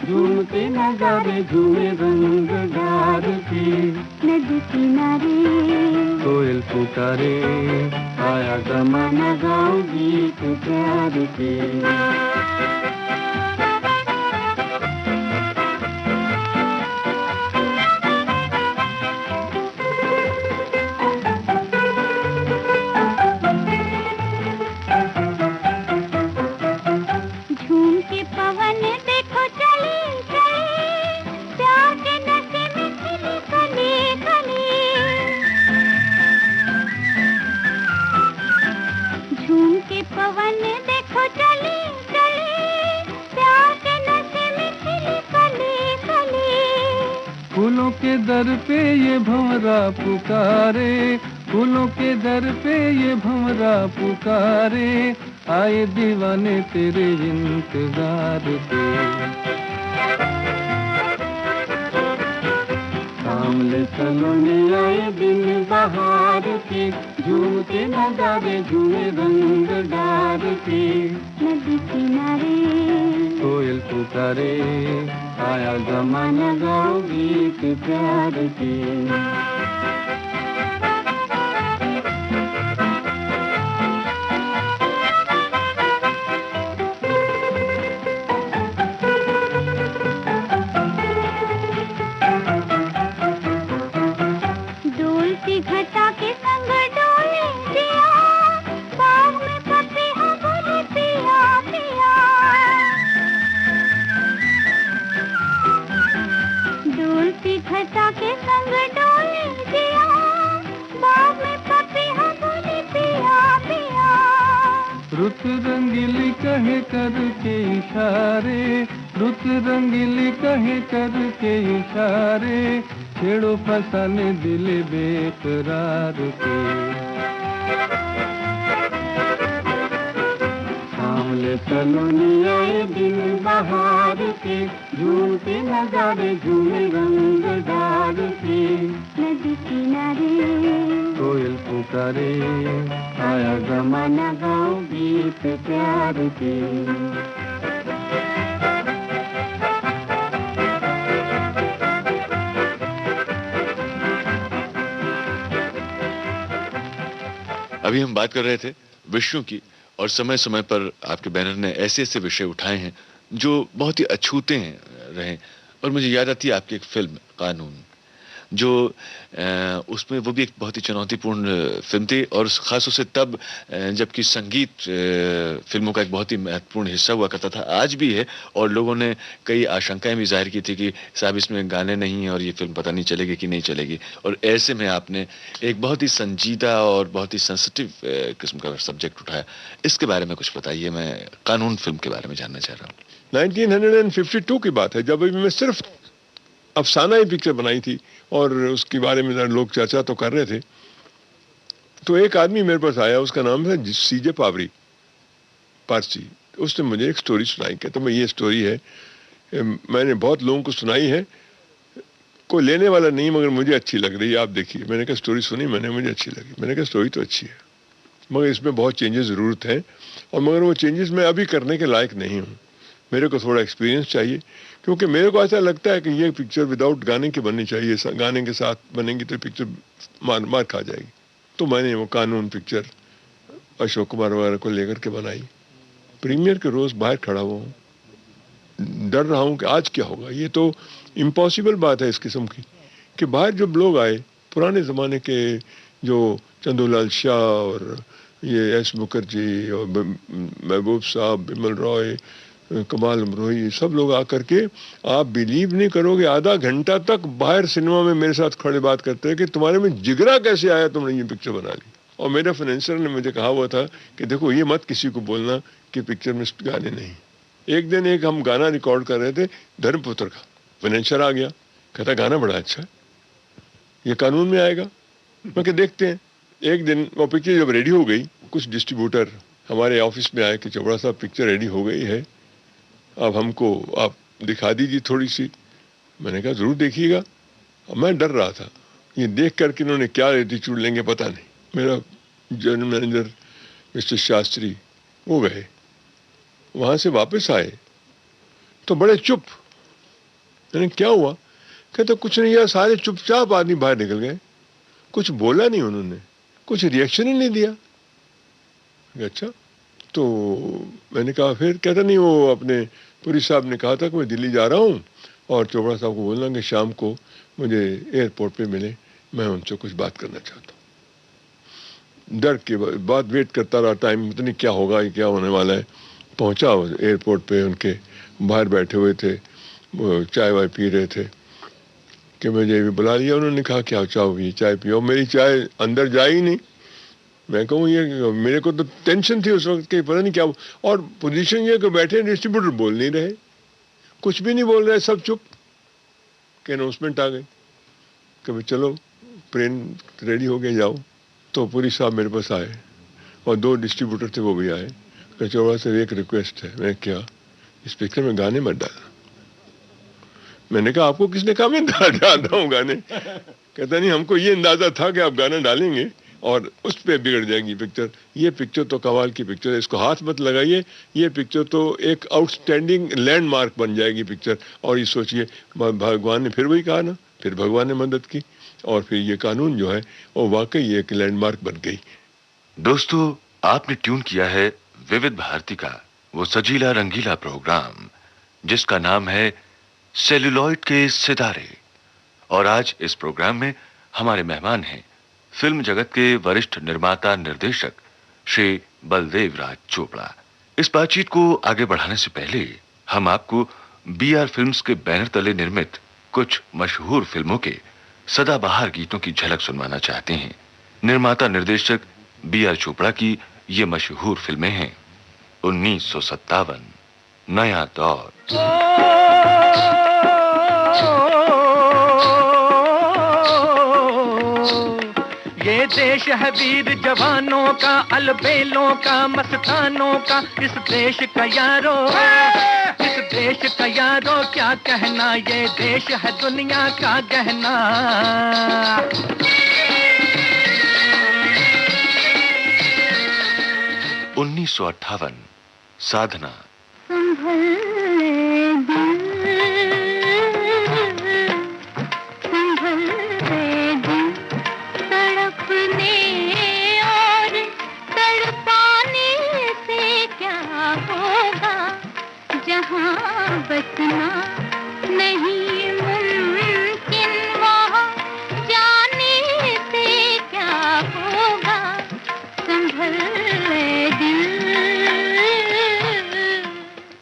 झूमते नजारे झूमे रंग डार के, नदी किनारे कोयल पुकारे, आया जमाना गाँव गीत प्यार के। फूलों के दर पे ये भंवरा पुकारे, फूलों के दर पे ये भंवरा पुकारे, आए दीवाने तेरे इंतजार के। सामले सलोने आए दिन बहार के, झूमते नजारे झूमे रंग डार के। नदी किनारे कोयल पुकारे, आया जमाना गाओ गीत प्यार के। घटा के संग डोले पिया, बाग में पपीहा बोले पिया पिया। डोलती घटा के संग डोले पिया, बाग में पपीहा बोले पिया पिया। रुत रंगीली कहे करके इशारे, रुत रंगीली कहे करके इशारे, छेड़ो फसाने दिल बेकरार के। सामले सलोनी आए दिन बहार के, झूमते नजारे झूमे रंग डार के। नदी किनारे कोयल पुकारे, आया जमाना गाओ गीत प्यार के। अभी हम बात कर रहे थे विषयों की, और समय समय पर आपके बैनर ने ऐसे ऐसे विषय उठाए हैं जो बहुत ही अछूते हैं रहे। और मुझे याद आती है आपकी एक फिल्म कानून, जो उसमें वो भी एक बहुत ही चुनौतीपूर्ण फिल्म थी, और ख़ास से तब जबकि संगीत फिल्मों का एक बहुत ही महत्वपूर्ण हिस्सा हुआ करता था, आज भी है। और लोगों ने कई आशंकाएं भी जाहिर की थी कि साहब इसमें गाने नहीं हैं और ये फिल्म पता नहीं चलेगी कि नहीं चलेगी। और ऐसे में आपने एक बहुत ही संजीदा और बहुत ही सेंसिटिव किस्म का सब्जेक्ट उठाया। इसके बारे में कुछ बताइए, मैं कानून फिल्म के बारे में जानना चाह रहा हूँ। 1952 की बात है, जब मैं सिर्फ अफसाना ही पिक्चर बनाई थी और उसके बारे में लोग चर्चा तो कर रहे थे। तो एक आदमी मेरे पास आया, उसका नाम है सीजे पावरी, पारसी। उसने मुझे एक स्टोरी सुनाई, कहता मैं ये स्टोरी है, मैंने बहुत लोगों को सुनाई है, कोई लेने वाला नहीं मगर मुझे अच्छी लग रही है, आप देखिए। मैंने कहा स्टोरी सुनी मैंने, मुझे अच्छी लगी। मैंने कहा स्टोरी तो अच्छी है मगर इसमें बहुत चेंजेस ज़रूरत है, और मगर वो चेंजेस मैं अभी करने के लायक नहीं हूँ, मेरे को थोड़ा एक्सपीरियंस चाहिए। क्योंकि मेरे को ऐसा लगता है कि ये पिक्चर विदाउट गाने की बननी चाहिए, गाने के साथ बनेंगी तो पिक्चर मार खा जाएगी। तो मैंने वो कानून पिक्चर अशोक कुमार वगैरह को लेकर के बनाई। प्रीमियर के रोज़ बाहर खड़ा हुआ हूँ, डर रहा हूँ कि आज क्या होगा। ये तो इम्पॉसिबल बात है इस किस्म की कि बाहर जब लोग आए, पुराने ज़माने के जो चंदूलाल शाह और ये एस मुखर्जी और महबूब साहब, बिमल रॉय, कमाल अमरोही, सब लोग आकर के, आप बिलीव नहीं करोगे, आधा घंटा तक बाहर सिनेमा में मेरे साथ खड़े बात करते हैं कि तुम्हारे में जिगरा कैसे आया, तुमने ये पिक्चर बना ली। और मेरे फाइनेंसर ने मुझे कहा हुआ था कि देखो ये मत किसी को बोलना कि पिक्चर में गाने नहीं। एक दिन एक हम गाना रिकॉर्ड कर रहे थे धर्मपुत्र का, फाइनेंसर आ गया, कहता गाना बड़ा अच्छा है, ये कानून में आएगा। मैं क्या देखते हैं। एक दिन वो पिक्चर जब रेडी हो गई, कुछ डिस्ट्रीब्यूटर हमारे ऑफिस में आए कि चोपड़ा साहब पिक्चर रेडी हो गई है, अब हमको आप दिखा दीजिए थोड़ी सी। मैंने कहा ज़रूर देखिएगा। मैं डर रहा था, ये देख करके इन्होंने क्या एटीट्यूड लेंगे पता नहीं। मेरा जनरल मैनेजर मिस्टर शास्त्री वो गए, वहाँ से वापस आए तो बड़े चुप। मैंने क्या हुआ? कहते कुछ नहीं यार, सारे चुपचाप आदमी बाहर निकल गए, कुछ बोला नहीं उन्होंने, कुछ रिएक्शन ही नहीं दिया। अच्छा, तो मैंने कहा फिर? कहता नहीं, वो अपने पुरी साहब ने कहा था कि मैं दिल्ली जा रहा हूँ और चोपड़ा साहब को बोलना कि शाम को मुझे एयरपोर्ट पे मिले, मैं उनसे कुछ बात करना चाहता हूँ। डर के बाद वेट करता रहा, टाइम पता नहीं क्या होगा, क्या होने वाला है। पहुँचा एयरपोर्ट पे, उनके बाहर बैठे हुए थे, वो चाय वाय पी रहे थे कि मुझे भी बुला लिया। उन्होंने कहा क्या चाहो ये चाय पियो। मेरी चाय अंदर जा ही नहीं। मैं कहूँ ये, मेरे को तो टेंशन थी उस वक्त कि पता नहीं क्या। और पोजीशन ये कि बैठे डिस्ट्रीब्यूटर बोल नहीं रहे, कुछ भी नहीं बोल रहे, सब चुप। कि अनाउंसमेंट आ गई कि भाई चलो प्लेन रेडी हो गया, जाओ। तो पुरी साहब मेरे पास आए और दो डिस्ट्रीब्यूटर थे वो भी आए। चौड़ा से एक रिक्वेस्ट है। मैं क्या? इस पिक्चर में गाने मत डालना। मैंने कहा आपको किसने कहा मैं डालता हूँ गाने? कहता नहीं, हमको ये अंदाजा था कि आप गाना डालेंगे और उस पे बिगड़ जाएगी पिक्चर। ये पिक्चर तो कमाल की पिक्चर है, इसको हाथ मत लगाइए, ये पिक्चर तो एक आउटस्टैंडिंग लैंडमार्क बन जाएगी पिक्चर। और ये सोचिए, भगवान ने फिर वही कहा ना, फिर भगवान ने मदद की और फिर ये कानून जो है वो वाकई एक लैंडमार्क बन गई। दोस्तों, आपने ट्यून किया है विविध भारती का वो सजीला रंगीला प्रोग्राम जिसका नाम है सेल्यूलॉइड के सितारे। और आज इस प्रोग्राम में हमारे मेहमान हैं फिल्म जगत के वरिष्ठ निर्माता निर्देशक श्री बलदेव राज चोपड़ा। इस बातचीत को आगे बढ़ाने से पहले हम आपको BR फिल्म्स के बैनर तले निर्मित कुछ मशहूर फिल्मों के सदाबहार गीतों की झलक सुनवाना चाहते हैं। निर्माता निर्देशक BR चोपड़ा की ये मशहूर फिल्में हैं 1957, नया दौर, ये देश है वीर जवानों का, अलबेलों का, मस्तानों का, इस देश का यारो, इस देश का यारो क्या कहना, ये देश है दुनिया का गहना। 1958, साधना, बसना नहीं मुमकिन, वहाँ जाने से क्या होगा, संभल ले दिल।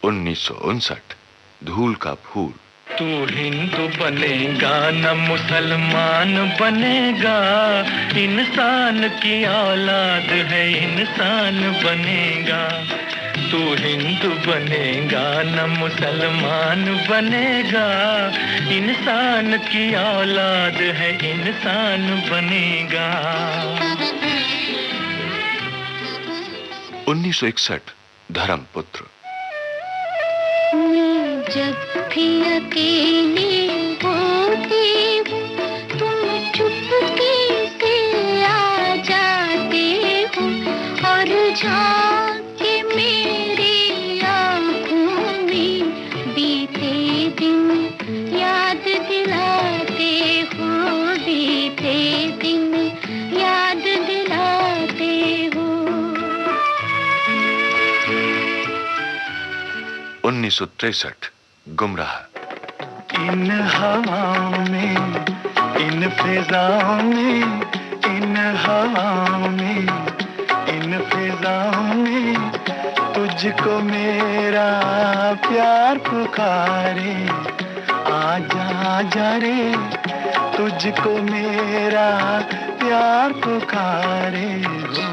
1959, धूल का फूल, तू हिंदू बनेगा न मुसलमान बनेगा, इंसान की औलाद है इंसान बनेगा। तू हिंदू बनेगा न मुसलमान बनेगा, इंसान की औलाद है इंसान बनेगा। 1961, धर्मपुत्र, मैं जब भी अकेली होती हूँ, तुम चुपके से आ जाते हो और झांके मेरी आँखों में बीते दिन याद दिलाते हो, बीते दिन याद दिलाते हो। 1963, गुमराह, इन हवाओं में, इन फिजाओं में, इन हवाओं में, इन फिजाओं में, तुझको मेरा प्यार पुकारे, आजा आजा रे, तुझको मेरा प्यार पुकारे हो।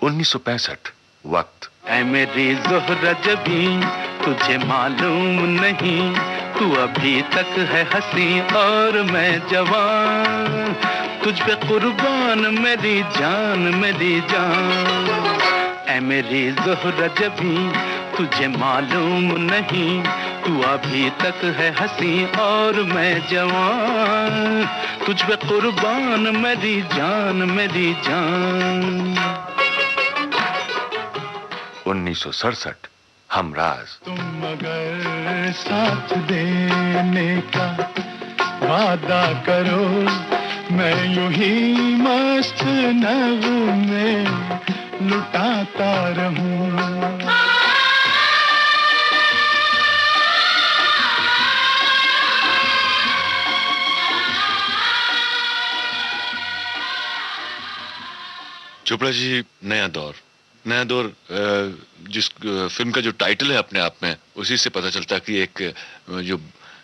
1965, वक्त, ऐ मेरी ज़ोहरा जबी, तुझे मालूम नहीं, तू अभी तक है हंसी और मैं जवान, तुझ पे कुर्बान मेरी जान मेरी जान। ऐ मेरी ज़ोहरा जबी, तुझे मालूम नहीं, तू अभी तक है हंसी और मैं जवान, तुझ पे कुर्बान मेरी जान मेरी जान। 1967, हमराज, तुम अगर साथ देने का वादा करो, मैं यूं ही मस्त नगमे लुटाता रहूं। चोपड़ा जी, नया दौर, नया दौर जिस फिल्म का जो टाइटल है अपने आप में उसी से पता चलता है कि एक जो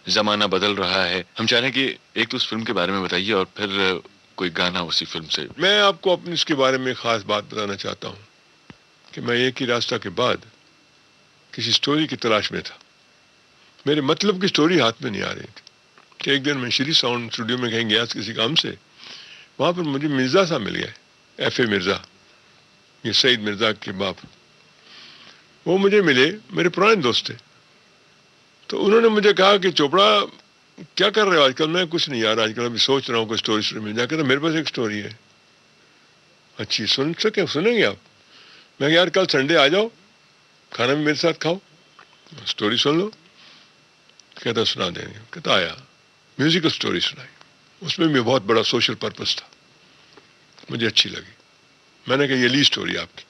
जमाना बदल रहा है। हम चाह रहे हैं कि एक तो उस फिल्म के बारे में बताइए और फिर कोई गाना उसी फिल्म से। मैं आपको अपने इसके बारे में खास बात बताना चाहता हूँ कि मैं एक ही रास्ता के बाद किसी स्टोरी की तलाश में था। मेरे मतलब की स्टोरी हाथ में नहीं आ रही थी कि एक दिन मैं श्री साउंड स्टूडियो में कहीं गया किसी काम से, वहाँ पर मुझे मिर्ज़ा साहब मिल गए, F.A. मिर्ज़ा, ये सईद मिर्ज़ा के बाप। वो मुझे मिले, मेरे पुराने दोस्त थे तो उन्होंने मुझे कहा कि चोपड़ा क्या कर रहे हो आजकल? मैं कुछ नहीं यार, आजकल अभी सोच रहा हूँ कोई स्टोरी मिल जाए। कहता मेरे पास एक स्टोरी है। अच्छी, सुनेंगे आप? मैं यार कल संडे आ जाओ, खाना भी मेरे साथ खाओ, स्टोरी सुन लो। कहता सुना देंगे। कहता आया, म्यूजिकल स्टोरी सुनाई, उसमें भी बहुत बड़ा सोशल पर्पस था, मुझे अच्छी लगी। मैंने कहा ये ली स्टोरी आपकी।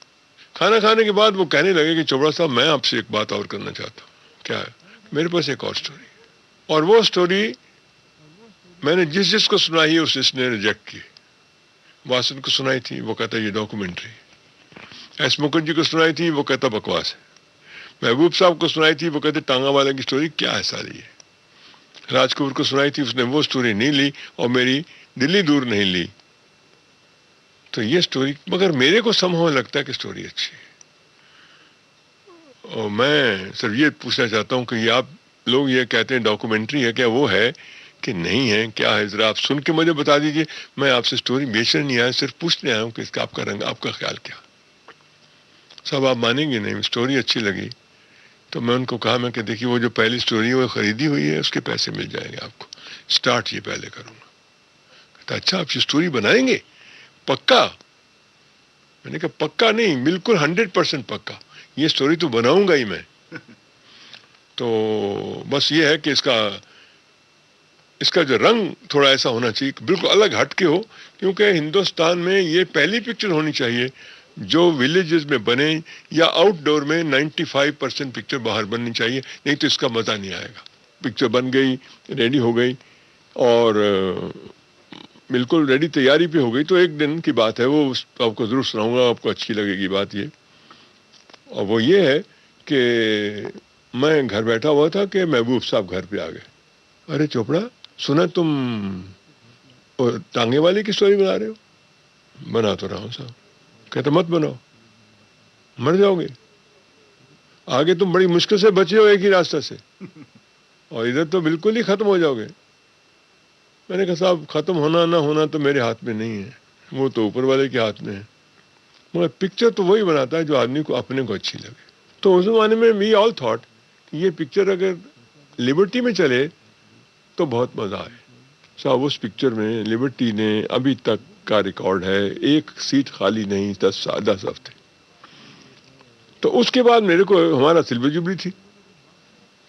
खाना खाने के बाद वो कहने लगे कि चोपड़ा साहब मैं आपसे एक बात और करना चाहता हूँ। क्या है? मेरे पास एक और स्टोरी है, और वो स्टोरी मैंने जिसको सुनाई है उसने रिजेक्ट की। वासन को सुनाई थी, वो कहता ये डॉक्यूमेंट्री। एस मुखर्जी को सुनाई थी, वो कहता बकवास है। महबूब साहब को सुनाई थी, वो कहते टांगा वाले की स्टोरी क्या है सारी है। राजकपूर को सुनाई थी, उसने वो स्टोरी नहीं ली और मेरी दिल्ली दूर नहीं ली। तो ये स्टोरी, मगर मेरे को समहाउ लगता है कि स्टोरी अच्छी है। और मैं सिर्फ ये पूछना चाहता हूँ कि ये आप लोग ये कहते हैं डॉक्यूमेंट्री है, क्या वो है कि नहीं है, क्या है? जरा आप सुन के मुझे बता दीजिए। मैं आपसे स्टोरी बेचने नहीं आया, सिर्फ पूछने आया हूँ कि इसका आपका रंग, आपका ख्याल क्या। सब आप मानेंगे नहीं, स्टोरी अच्छी लगी तो मैं उनको कहा, मैं कि देखिए वो जो पहली स्टोरी है वो खरीदी हुई है, उसके पैसे मिल जाएंगे आपको, स्टार्ट ये पहले करूँगा। कहता अच्छा आप ये स्टोरी बनाएंगे? पक्का? मैंने कहा पक्का नहीं, बिल्कुल 100% पक्का, ये स्टोरी तो बनाऊंगा ही मैं। तो बस ये है कि इसका जो रंग थोड़ा ऐसा होना चाहिए, बिल्कुल अलग हटके हो, क्योंकि हिंदुस्तान में ये पहली पिक्चर होनी चाहिए जो विलेजेस में बने या आउटडोर में 95% पिक्चर बाहर बननी चाहिए, नहीं तो इसका मज़ा नहीं आएगा। पिक्चर बन गई, रेडी हो गई और बिल्कुल रेडी तैयारी पे हो गई तो एक दिन की बात है, वो आपको ज़रूर सुनाऊंगा, आपको अच्छी लगेगी बात ये। और वो ये है कि मैं घर बैठा हुआ था कि महबूब साहब घर पे आ गए। अरे चोपड़ा सुना तुम टांगे वाले की स्टोरी बना रहे हो? बना तो रहा हूँ साहब। कहते मत बनाओ, मर जाओगे, आगे तुम बड़ी मुश्किल से बचे हो एक ही रास्ता से, और इधर तो बिल्कुल ही खत्म हो जाओगे। मैंने कहा साहब खत्म होना ना होना तो मेरे हाथ में नहीं है, वो तो ऊपर वाले के हाथ में है, मगर पिक्चर तो वही बनाता है जो आदमी को अपने को अच्छी लगे। तो उस जमाने में वी ऑल थॉट कि ये पिक्चर अगर लिबर्टी में चले तो बहुत मज़ा आए। साहब उस पिक्चर में लिबर्टी ने अभी तक का रिकॉर्ड है, एक सीट खाली नहीं 10 हफ्ते। तो उसके बाद मेरे को हमारा सिल्वर जुबली थी।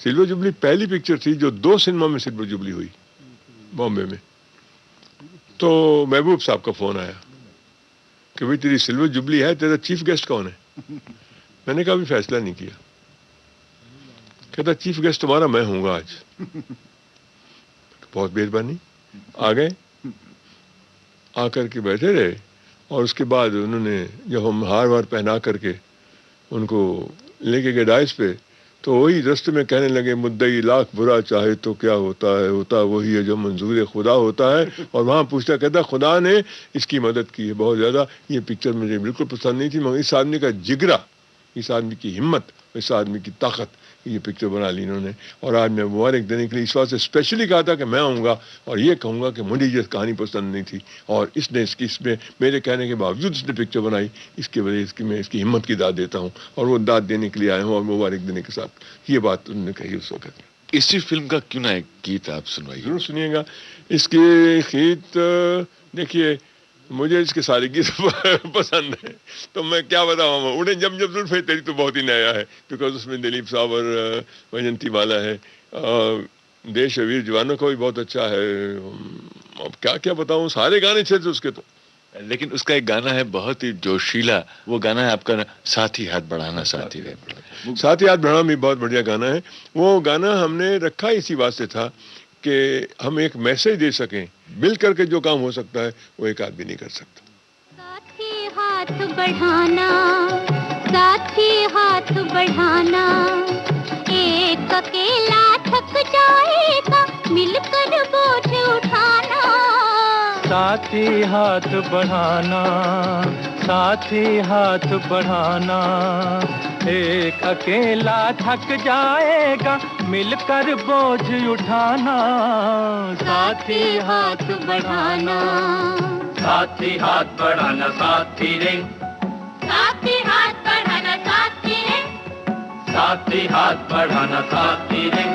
सिल्वर जुबली पहली पिक्चर थी जो 2 सिनेमा में सिल्वर जुबली हुई बॉम्बे में। तो महबूब साहब का फ़ोन आया कि भाई तेरी सिल्वर जुबली है, तेरा चीफ गेस्ट कौन है? मैंने कहा अभी फैसला नहीं किया। कहता चीफ गेस्ट तुम्हारा मैं हूँगा आज। बहुत मेहरबानी। आ गए, आकर के बैठे रहे और उसके बाद उन्होंने जब हम हार वार पहना करके उनको लेके गए डाइस पे, तो वही रास्ते में कहने लगे मुद्दई लाख बुरा चाहे तो क्या होता है, होता वही है जो मंजूर खुदा होता है। और वहाँ पूछता, कहता खुदा ने इसकी मदद की है बहुत ज़्यादा। ये पिक्चर मुझे बिल्कुल पसंद नहीं थी, मगर इस आदमी का जिगरा, इस आदमी की हिम्मत, इस आदमी की ताकत, ये पिक्चर बना ली इन्होंने। और आज मैं मुबारक देने के लिए इस बात से स्पेशली कहा था कि मैं आऊँगा और ये कहूँगा कि मुझे ये कहानी पसंद नहीं थी और इसने इसमें मेरे कहने के बावजूद इसने पिक्चर बनाई, इसके वजह इसकी मैं इसकी हिम्मत की दाद देता हूँ और वो दाद देने के लिए आया हूँ और मुबारक देने के साथ ये बात उन्होंने कही उस वक्त। इसी फिल्म का क्यों ना एक गीत आप सुनवाइए। जरूर सुनिएगा। इसके गीत देखिए, मुझे इसके सारे गीत पसंद है, तो मैं क्या बताऊँ। उड़े जब जब जुल्फ़े तेरी तो बहुत ही नया है, बिकॉज उसमें दिलीप साहब और वैजंती वाला है। देश वीर जवानों का भी बहुत अच्छा है। अब क्या क्या बताऊँ, सारे गाने अच्छे थे उसके। तो लेकिन उसका एक गाना है बहुत ही जोशीला, वो गाना है आपका साथी हाथ बढ़ाना साथी रे। साथी हाथ बढ़ाना भी बहुत बढ़िया गाना है। वो गाना हमने रखा इसी वास्ते था कि हम एक मैसेज दे सकें, मिल करके जो काम हो सकता है वो एक आदमी नहीं कर सकता। साथी हाथ बढ़ाना, साथी हाथ बढ़ाना, एक अकेला थक जाएगा मिलकर बोझ उठाना। साथी हाथ बढ़ाना, साथी हाथ बढ़ाना, एक अकेला थक जाएगा मिलकर बोझ उठाना। साथी हाथ बढ़ाना, साथी हाथ बढ़ाना साथी रे, साथी हाथ बढ़ाना साथी रे, साथी हाथ बढ़ाना साथी रे।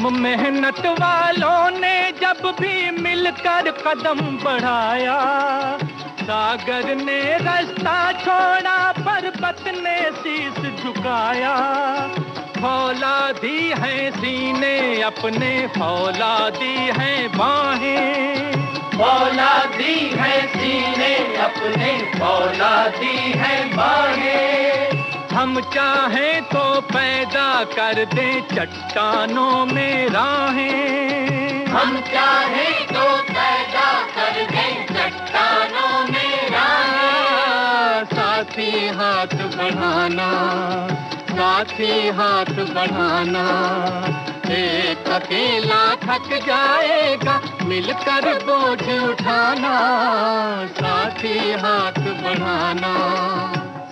हम मेहनत वालों ने जब भी मिलकर कदम बढ़ाया, सागर ने रास्ता छोड़ा पर्वत ने शीश झुकाया। फौलादी है सीने अपने, फौलादी है बाहें, फौलादी है सीने अपने, फौलादी है बाहें। हम चाहें तो पैदा कर दें चट्टानों में राहें, हम चाहें तो पैदा कर दें चट्टानों में राहें। साथी हाथ बढ़ाना, साथी हाथ बढ़ाना, एक अकेला थक जाएगा मिलकर बोझ उठाना। साथी हाथ बढ़ाना,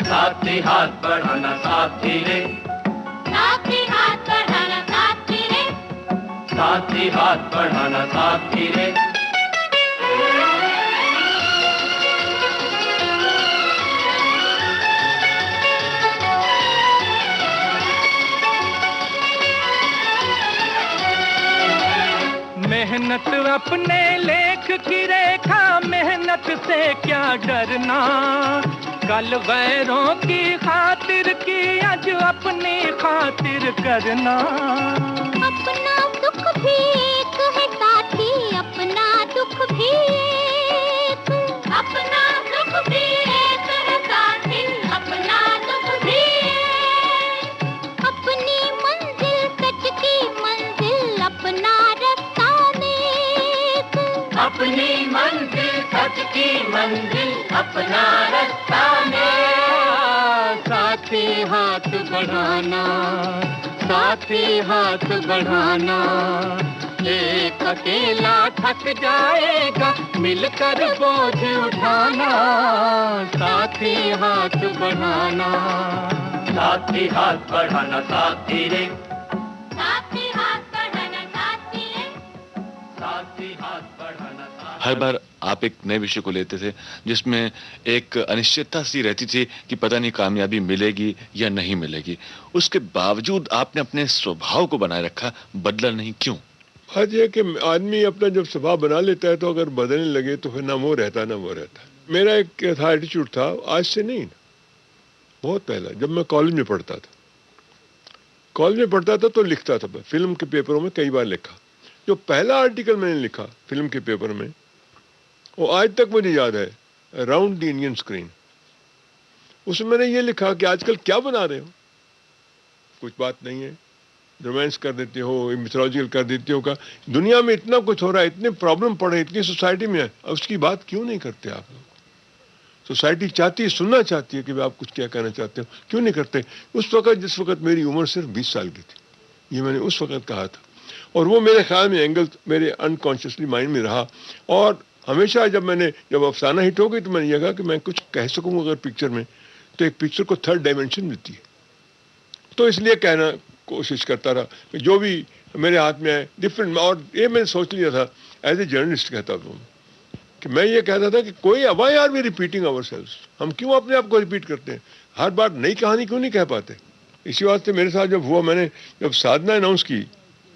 साथी हाथ बढ़ाना साथी रे, साथी हाथ बढ़ाना साथी रे, साथी हाथ बढ़ाना साथी रे। मेहनत अपने लेख की रेखा, मेहनत से क्या डरना। कल गैरों की खातिर की आज अपनी खातिर करना। अपना दुख भी एक है साथी, अपना दुख भी एक, अपना दुख भी एक है साथी, अपना दुख भी एक। अपनी मंजिल सच की मंजिल, अपना रास्ता नेक, अपनी मंजिल सच की मंजिल, अपना रास्ता नेक। साथी हाथ बढ़ाना, साथी हाथ बढ़ाना, एक अकेला थक जाएगा मिलकर बोझ उठाना। साथी हाथ बढ़ाना, साथी हाथ बढ़ाना साथी रे, साथी हाथ बढ़ाना साथी रे, साथी हाथ बढ़ाना साथी। हर बार आप एक नए विषय को लेते थे जिसमें एक अनिश्चितता सी रहती थी कि पता नहीं कामयाबी मिलेगी या नहीं मिलेगी। उसके बावजूद आपने अपने स्वभाव को बनाए रखा, बदला नहीं, क्यों? बात यह कि आदमी अपना जब स्वभाव बना लेता है तो अगर बदलने लगे तो फिर ना वो रहता ना वो रहता। मेरा एक था एटीट्यूड था, आज से नहीं, बहुत पहला जब मैं कॉलेज में पढ़ता था। कॉलेज में पढ़ता था तो लिखता था मैं, फिल्म के पेपरों में कई बार लिखा। जो पहला आर्टिकल मैंने लिखा फिल्म के पेपर में, वो आज तक मुझे याद है, अराउंड द इंडियन स्क्रीन। उसमें मैंने ये लिखा कि आजकल क्या बना रहे हो, कुछ बात नहीं है, रोमांस कर देते हो, मिथोलॉजिकल कर देते हो। का दुनिया में इतना कुछ हो रहा है, इतने प्रॉब्लम पड़ रहे हैं, इतनी सोसाइटी में है, उसकी बात क्यों नहीं करते आप लोग? सोसाइटी चाहती है, सुनना चाहती है कि आप कुछ क्या कहना चाहते हो, क्यों नहीं करते? उस वक्त, जिस वक्त मेरी उम्र सिर्फ 20 साल की थी, ये मैंने उस वक्त कहा था। और वो मेरे ख्याल में एंगल मेरे अनकॉन्शियसली माइंड में रहा। और हमेशा जब अफसाना हिट हो गई तो मैंने ये कहा कि मैं कुछ कह सकूँ अगर पिक्चर में, तो एक पिक्चर को थर्ड डायमेंशन मिलती है। तो इसलिए कहना कोशिश करता रहा कि जो भी मेरे हाथ में है डिफरेंट। और ये मैंने सोच लिया था एज ए जर्नलिस्ट, कहता था कि मैं ये कहता था कि कोई why are we repeating ourselves, हम क्यों अपने आप को रिपीट करते हैं, हर बार नई कहानी क्यों नहीं कह पाते। इसी वास्ते मेरे साथ जब हुआ, मैंने जब साधना अनाउंस की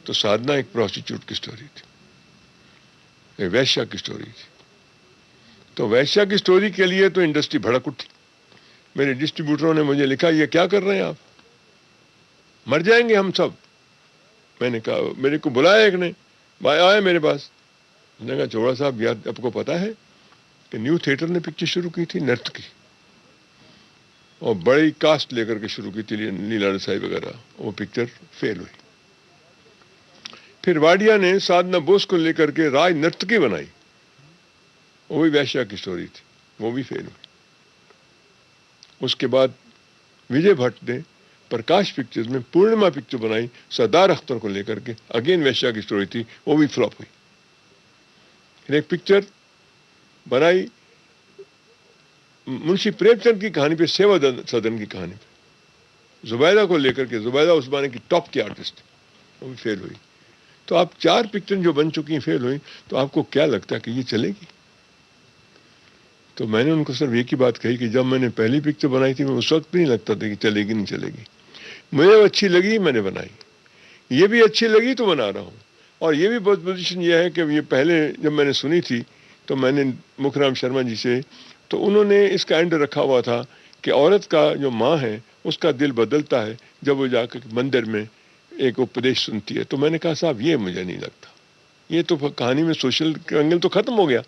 तो साधना एक प्रोस्टिट्यूट की स्टोरी थी, एक वैश्या की स्टोरी थी। तो वैश्या की स्टोरी के लिए तो इंडस्ट्री भड़क उठी। मेरे डिस्ट्रीब्यूटरों ने मुझे लिखा, ये क्या कर रहे हैं आप, मर जाएंगे हम सब। मैंने कहा, मेरे को बुलाया एक ने, भाई आए मेरे पास, उसने कहा, चौड़ा साहब यार आपको पता है कि न्यू थिएटर ने पिक्चर शुरू की थी नर्तकी, और बड़ी कास्ट लेकर के शुरू की थी, लीला रसाई वगैरह, वो पिक्चर फेल हुई। फिर वाडिया ने साधना बोस को लेकर के राज नर्तकी बनाई, वो भी वैश्या की स्टोरी थी, वो भी फेल हुई। उसके बाद विजय भट्ट ने प्रकाश पिक्चर्स में पूर्णिमा पिक्चर बनाई सरदार अख्तर को लेकर के, अगेन वैश्या की स्टोरी थी, वो भी फ्लॉप हुई। फिर एक पिक्चर बनाई मुंशी प्रेमचंद की कहानी पे, सेवा सदन की कहानी पे, जुबैदा को लेकर के, जुबैदा उस जमाने की टॉप की आर्टिस्ट, वो भी फेल हुई। तो आप 4 पिक्चर जो बन चुकी हैं फेल हुई, तो आपको क्या लगता है कि ये चलेगी? तो मैंने उनको सिर्फ एक ही बात कही कि जब मैंने पहली पिक्चर बनाई थी, मैं उस वक्त नहीं लगता था कि चलेगी नहीं चलेगी, मुझे अच्छी लगी मैंने बनाई। ये भी अच्छी लगी तो बना रहा हूँ। और ये भी बहुत पोजीशन ये है कि ये पहले जब मैंने सुनी थी तो मैंने मुखराम शर्मा जी से, तो उन्होंने इसका एंड रखा हुआ था कि औरत का जो माँ है उसका दिल बदलता है जब वो जाकर मंदिर में एक उपदेश सुनती है। तो मैंने कहा साहब ये मुझे नहीं लगता, ये तो कहानी में सोशल एंगल तो ख़त्म हो गया।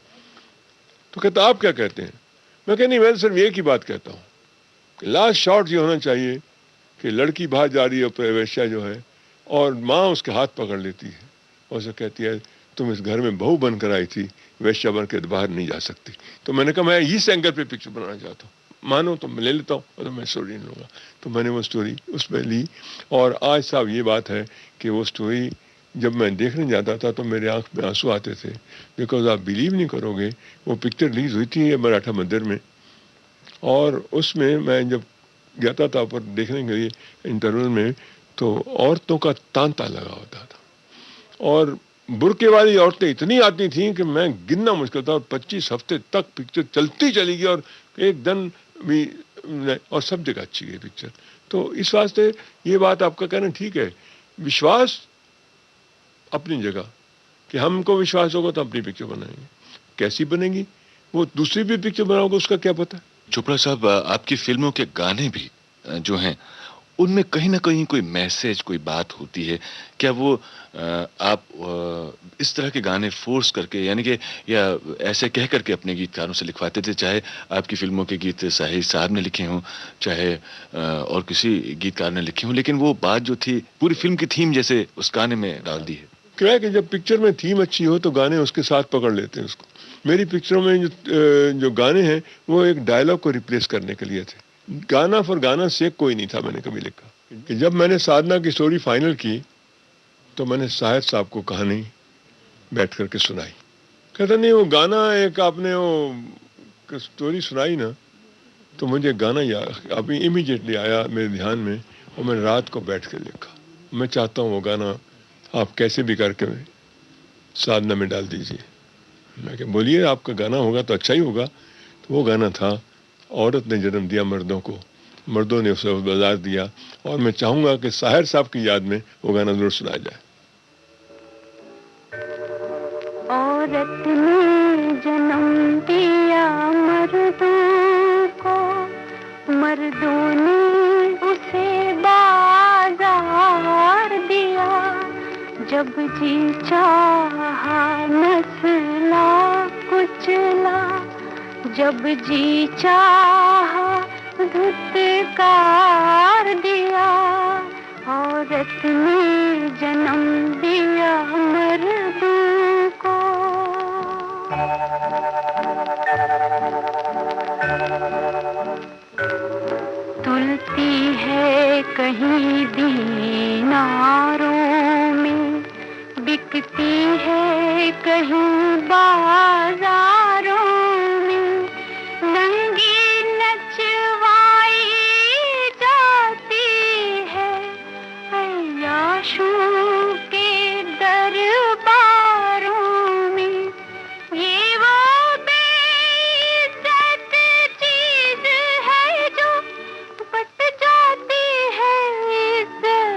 तो कहता आप क्या कहते हैं? मैं कह नहीं, मैं सिर्फ एक ही बात कहता हूँ कि लास्ट शॉट ये होना चाहिए कि लड़की बाहर जा रही है, प्रवेश्या जो है, और माँ उसके हाथ पकड़ लेती है और उसे कहती है तुम इस घर में बहू बनकर आई थी, वेश्या बन के बाहर नहीं जा सकती। तो मैंने कहा मैं इस एंगल पे पिक्चर बनाना चाहता हूँ, मानो तो मैं ले लेता हूँ और मैं स्टोरी नहीं लूँगा। तो मैंने वो स्टोरी उसमें ली और आज साहब ये बात है कि वो स्टोरी जब मैं देखने जाता था तो मेरे आंख में आंसू आते थे, बिकॉज आप बिलीव नहीं करोगे वो पिक्चर रिलीज हुई थी मराठा मंदिर में, और उसमें मैं जब जाता था पर देखने के लिए इंटरवल में तो औरतों का तांता लगा होता था और बुरके वाली औरतें इतनी आती थीं कि मैं गिनना मुश्किल था, और 25 हफ्ते तक पिक्चर चलती चली गई और एक दिन भी और सब जगह अच्छी गई पिक्चर। तो इस वास्ते ये बात आपका कहना ठीक है, विश्वास अपनी जगह कि हमको विश्वास होगा तो अपनी पिक्चर बनाएंगे, कैसी बनेगी वो दूसरी भी पिक्चर बनाओगे उसका क्या पता। चोपड़ा साहब, आपकी फिल्मों के गाने भी जो हैं उनमें कहीं ना कहीं कोई मैसेज, कोई बात होती है क्या? वो आप इस तरह के गाने फोर्स करके, यानी कि या ऐसे कह करके अपने गीतकारों से लिखवाते थे, चाहे आपकी फिल्मों के गीत साहिर साहब ने लिखे हों चाहे और किसी गीतकार ने लिखे हों, लेकिन वो बात जो थी पूरी फिल्म की थीम जैसे उस गाने में डाल दी है? क्या है कि जब पिक्चर में थीम अच्छी हो तो गाने उसके साथ पकड़ लेते हैं उसको। मेरी पिक्चरों में जो गाने हैं वो एक डायलॉग को रिप्लेस करने के लिए थे, गाना फॉर गाना से कोई नहीं था मैंने कभी लिखा। कि जब मैंने साधना की स्टोरी फाइनल की तो मैंने साहिर साहब को कहानी बैठ करके सुनाई। कहता नहीं वो गाना एक आपने वो स्टोरी सुनाई ना तो मुझे गाना याद अभी इमीडिएटली आया मेरे ध्यान में और मैंने रात को बैठ कर लिखा। मैं चाहता हूँ वो गाना आप कैसे भी करके साधना में डाल दीजिए। मैं क्या बोलिए, आपका गाना होगा तो अच्छा ही होगा। तो वो गाना था औरत ने जन्म दिया मर्दों को, मर्दों ने उसे बाजार दिया, और मैं चाहूँगा कि साहिर साहब की याद में वो गाना जरूर सुनाया जाए। औरत ने जन्म दिया मर्दों को, मर्दों ने उसे बाजार दिया, जब जी चाहा नस्ला कुचला, जब जी चाहा धुतकार दिया, औरत ने जन्म दिया मर्दों को। तुलती है कहीं दीनारों में, बिकती है कहीं बाजारों में, नंगी नचवाई जाती है अय्याशों के दरबारों में। ये वो बेइज्जत चीज है जो बच जाती है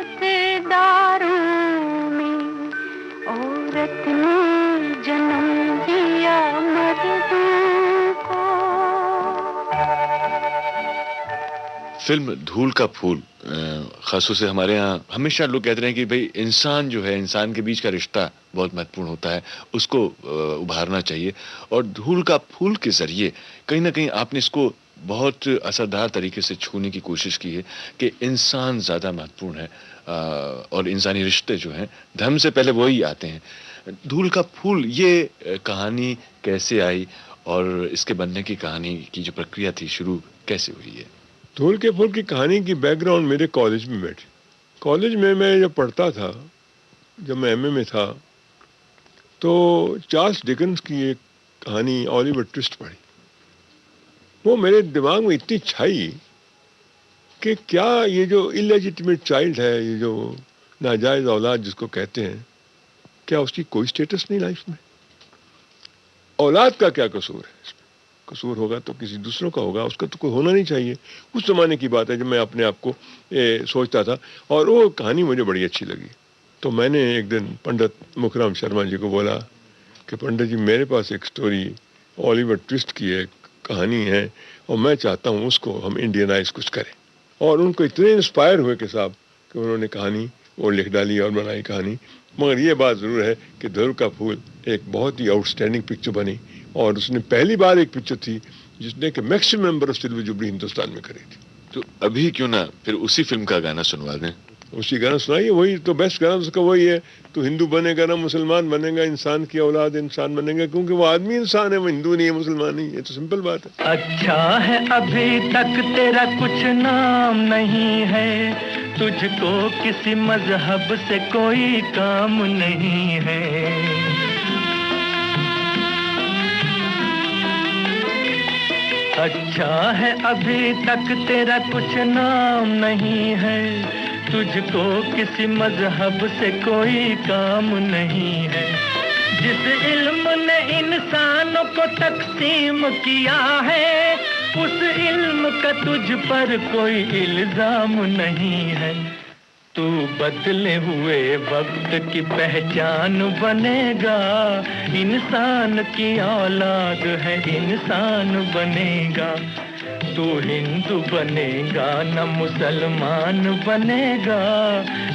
इज्जतदारों में, औरत ने जन्म दिया मर्दों को। फिल्म धूल का फूल, खासतौर से हमारे यहाँ हमेशा लोग कहते हैं कि भाई इंसान जो है, इंसान के बीच का रिश्ता बहुत महत्वपूर्ण होता है, उसको उभारना चाहिए, और धूल का फूल के जरिए कहीं ना कहीं आपने इसको बहुत असरदार तरीके से छूने की कोशिश की है कि इंसान ज़्यादा महत्वपूर्ण है और इंसानी रिश्ते जो हैं धर्म से पहले वही आते हैं। धूल का फूल ये कहानी कैसे आई और इसके बनने की कहानी की जो प्रक्रिया थी शुरू कैसे हुई है? धूल के फूल की कहानी की बैकग्राउंड मेरे कॉलेज में बैठी। कॉलेज में मैं जब पढ़ता था, जब मैं एमए में था, तो चार्ल्स डिकेंस की एक कहानी ऑलिवर ट्विस्ट पढ़ी। वो मेरे दिमाग में इतनी छाई कि क्या ये जो इलेजिटिमेट चाइल्ड है, ये जो नाजायज औलाद जिसको कहते हैं, क्या उसकी कोई स्टेटस नहीं लाइफ में? औलाद का क्या कसूर है इसमें? कसूर होगा तो किसी दूसरों का होगा, उसका तो कोई होना नहीं चाहिए। उस जमाने की बात है जब मैं अपने आप को सोचता था, और वो कहानी मुझे बड़ी अच्छी लगी। तो मैंने एक दिन पंडित मुखराम शर्मा जी को बोला कि पंडित जी मेरे पास एक स्टोरी ओलिवर ट्विस्ट की एक कहानी है और मैं चाहता हूँ उसको हम इंडियनाइज कुछ करें। और उनको इतने इंस्पायर हुए कि साहब कि उन्होंने कहानी वो लिख डाली और बनाई कहानी। मगर ये बात ज़रूर है कि ध्रुव का फूल एक बहुत ही आउटस्टैंडिंग पिक्चर बनी और उसने पहली बार एक पिक्चर थी जिसने कि maximum number of silver jubilee Hindustan में करी थी। तो अभी क्यों ना फिर उसी फिल्म का गाना सुनवा दें। उसी गाना सुनाइए, वही तो बेस्ट गाना उसका वही है, तू हिंदू बनेगा ना मुसलमान बनेगा, इंसान की औलाद इंसान बनेगा, क्योंकि वो आदमी इंसान है, वो हिंदू नहीं है मुसलमान नहीं, ये तो सिंपल बात है। अच्छा है अभी तक तेरा कुछ नाम नहीं है, तुझको किसी मजहब से कोई काम नहीं है। अच्छा है अभी तक तेरा कुछ नाम नहीं है, तुझको किसी मजहब से कोई काम नहीं है। जिस इल्म ने इंसानों को तकसीम किया है, उस इल्म का तुझ पर कोई इल्जाम नहीं है। तू बदले हुए वक्त की पहचान बनेगा, इंसान की औलाद है इंसान बनेगा। तू हिंदू बनेगा न मुसलमान बनेगा,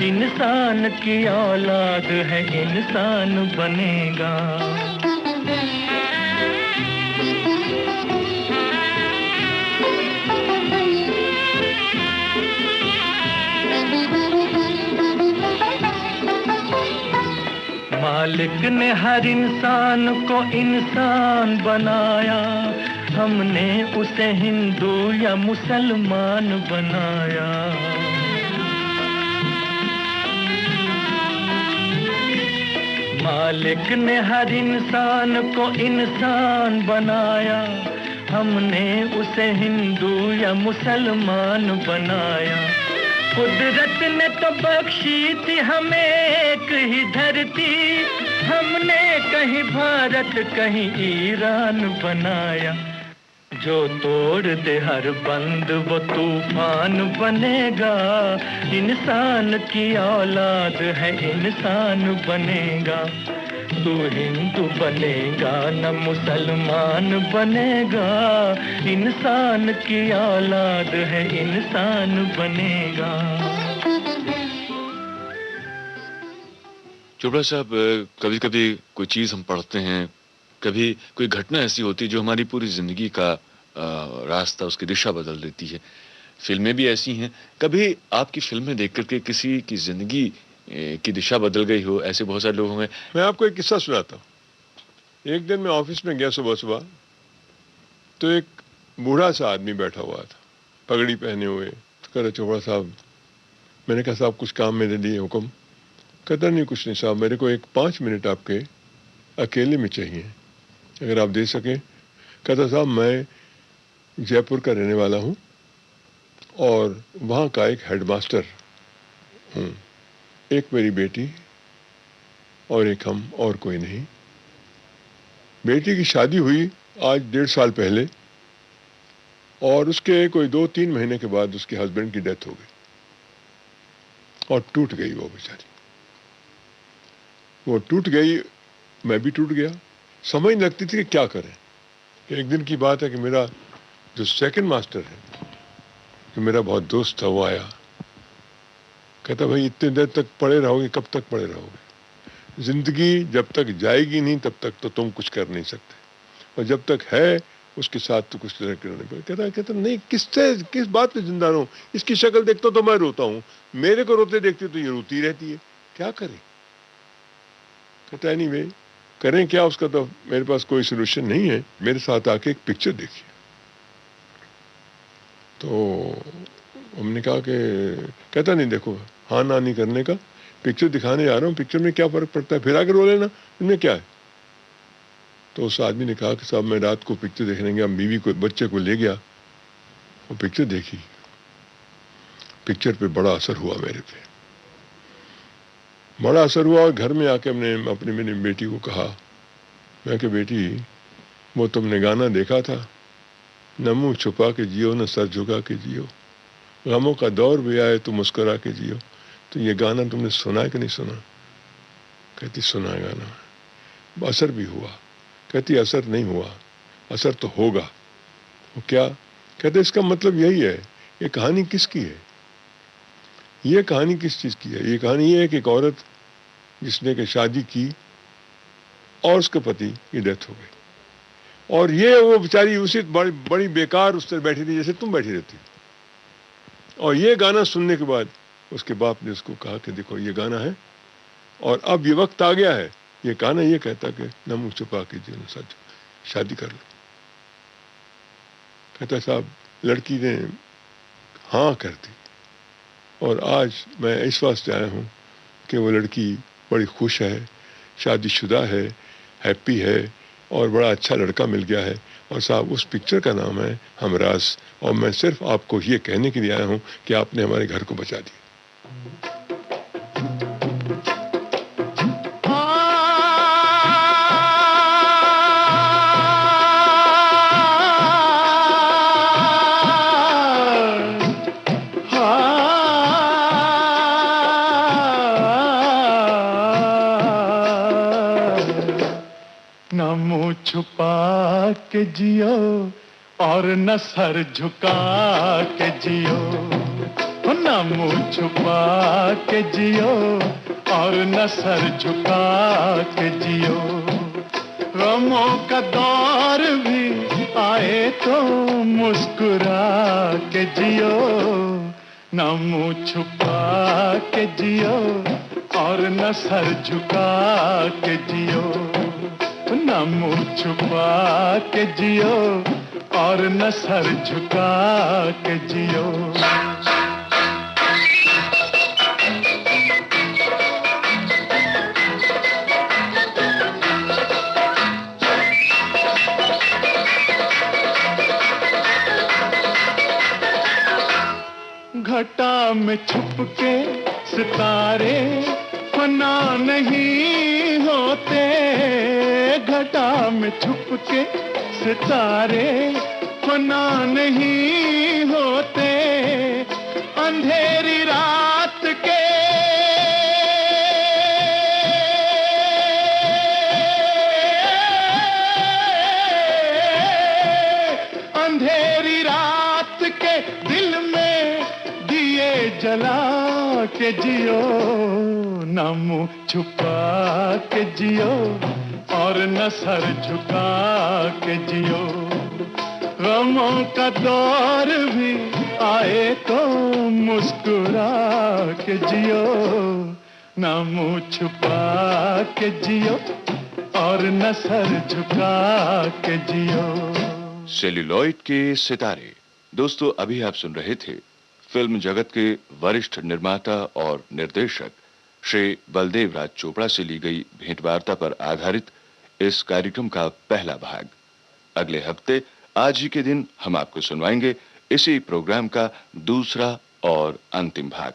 इंसान की औलाद है इंसान बनेगा। मालिक ने हर इंसान को इंसान बनाया, हमने उसे हिंदू या मुसलमान बनाया। मालिक ने हर इंसान को इंसान बनाया, हमने उसे हिंदू या मुसलमान बनाया। कुदरत ने तो बख्शी थी हमें एक ही धरती, हमने कहीं भारत कहीं ईरान बनाया। जो तोड़ दे हर बंद वो तूफान बनेगा, इंसान की औलाद है इंसान बनेगा। तू हिंदू बनेगा न मुसलमान बनेगा, इंसान की औलाद है इंसान बनेगा। चोपड़ा साहब, कभी कभी कोई चीज़ हम पढ़ते हैं, कभी कोई घटना ऐसी होती है जो हमारी पूरी ज़िंदगी का रास्ता, उसकी दिशा बदल देती है। फिल्में भी ऐसी हैं। कभी आपकी फिल्में देख करके किसी की ज़िंदगी की दिशा बदल गई हो? ऐसे बहुत सारे लोग होंगे। मैं आपको एक किस्सा सुनाता हूँ। एक दिन मैं ऑफिस में गया सुबह सुबह, तो एक बूढ़ा सा आदमी बैठा हुआ था, पगड़ी पहने हुए। तो कह रहे चोपड़ा साहब, मैंने कहा साहब कुछ काम मेरे लिए हुक्म? कहता नहीं कुछ नहीं साहब, मेरे को एक 5 मिनट आपके अकेले में चाहिए, अगर आप दे सकें। कहता साहब मैं जयपुर का रहने वाला हूँ और वहाँ का एक हेडमास्टर हूँ, एक मेरी बेटी और एक हम, और कोई नहीं। बेटी की शादी हुई आज 1.5 साल पहले और उसके कोई 2-3 महीने के बाद उसके हस्बैंड की डेथ हो गई और टूट गई वो बेचारी। वो टूट गई, मैं भी टूट गया। समझ नहीं लगती थी कि क्या करें। एक दिन की बात है कि मेरा जो सेकंड मास्टर है, जो मेरा बहुत दोस्त था, वो आया। कहता भाई इतने देर तक पड़े रहोगे, कब तक पड़े रहोगे? जिंदगी जब तक जाएगी नहीं तब तक तो तुम कुछ कर नहीं सकते, और जब तक है उसके साथ तो कुछ तरह करना। कहता नहीं, किस बात पे जिंदा रहूं? इसकी शक्ल देखता तो मैं रोता हूँ, मेरे को रोते देखते तो ये रोती रहती है, क्या करें? कहता है नहीं भाई करें क्या? उसका तो मेरे पास कोई सोल्यूशन नहीं है, मेरे साथ आके एक पिक्चर देखिए। तो हमने कहा कि, कहता नहीं देखो हाँ ना नहीं करने का, पिक्चर दिखाने जा रहा हूँ, पिक्चर में क्या फर्क पड़ता है, फिर आकर रो लेना, इनमें क्या है? तो उस आदमी ने कहा कि साहब मैं रात को पिक्चर देखने गया, बीवी को बच्चे को ले गया, वो पिक्चर देखी। पिक्चर पे बड़ा असर हुआ मेरे पे, बड़ा असर हुआ। और घर में आके हमने अपनी मेरी बेटी को कहा, मैं कि बेटी वो तुमने गाना देखा था, न मुँह छुपा के जियो न सर झुका के जियो, गमों का दौर भी आए तो मुस्कुरा के जियो, तो ये गाना तुमने सुना कि नहीं सुना? कहती सुना गाना, असर भी हुआ। कहती असर नहीं हुआ, असर तो होगा। वो क्या? कहते इसका मतलब यही है, ये कहानी किसकी है? ये कहानी किस चीज़ की है? ये कहानी ये है कि एक औरत जिसने कि शादी की और उसके पति की डेथ हो गई, और ये वो बेचारी उसी बड़ी बेकार उस तरह बैठी थी जैसे तुम बैठी रहती। और ये गाना सुनने के बाद उसके बाप ने उसको कहा कि देखो ये गाना है और अब ये वक्त आ गया है, ये गाना ये कहता कि न मुँह छुपा के जीवन सच शादी कर लो। कहता साहब लड़की ने हाँ कर दी, और आज मैं इस वास्ते आया हूँ कि वो लड़की बड़ी खुश है, शादीशुदा है, हैप्पी है, और बड़ा अच्छा लड़का मिल गया है। और साहब उस पिक्चर का नाम है हमराज, और मैं सिर्फ आपको ये कहने के लिए आया हूँ कि आपने हमारे घर को बचा दिया। छुपा के जियो और न सर झुका के जियो, न मुँह छुपा के जियो और न सर झुका के जियो। गमों का दौर भी आए तो मुस्कुरा के जियो, न मुँह छुपा के जियो और न सर झुका के जियो, न मुँह छुपा के जियो और न सर झुका के जियो। घटा में छुप के सितारे फना नहीं होते, घटा में छुप के सितारे फना नहीं होते। अंधेरी रात के अंधेरी रात के दिल में दिए जला के जियो, न मुँह छुपा के जियो और न सर झुका के जियो। गमों का दौर भी आए तो मुस्कुरा के जियो, न मुँह छुपा के जियो और न सर झुका के जियो। सेल्यूलॉइड के सितारे। दोस्तों अभी आप सुन रहे थे फिल्म जगत के वरिष्ठ निर्माता और निर्देशक श्री बलदेव राज चोपड़ा से ली गई भेंटवार्ता पर आधारित इस कार्यक्रम का पहला भाग। अगले हफ्ते आज ही के दिन हम आपको सुनवाएंगे इसी प्रोग्राम का दूसरा और अंतिम भाग।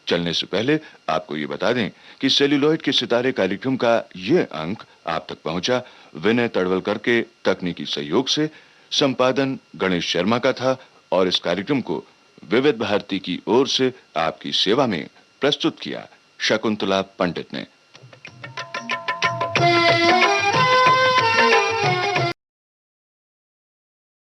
चलने से पहले आपको ये बता दें कि सेल्यूलॉइड के सितारे कार्यक्रम का ये अंक आप तक पहुंचा विनय तड़वलकर के तकनीकी सहयोग से। संपादन गणेश शर्मा का था और इस कार्यक्रम को विविध भारती की ओर से आपकी सेवा में प्रस्तुत किया शकुंतला पंडित ने।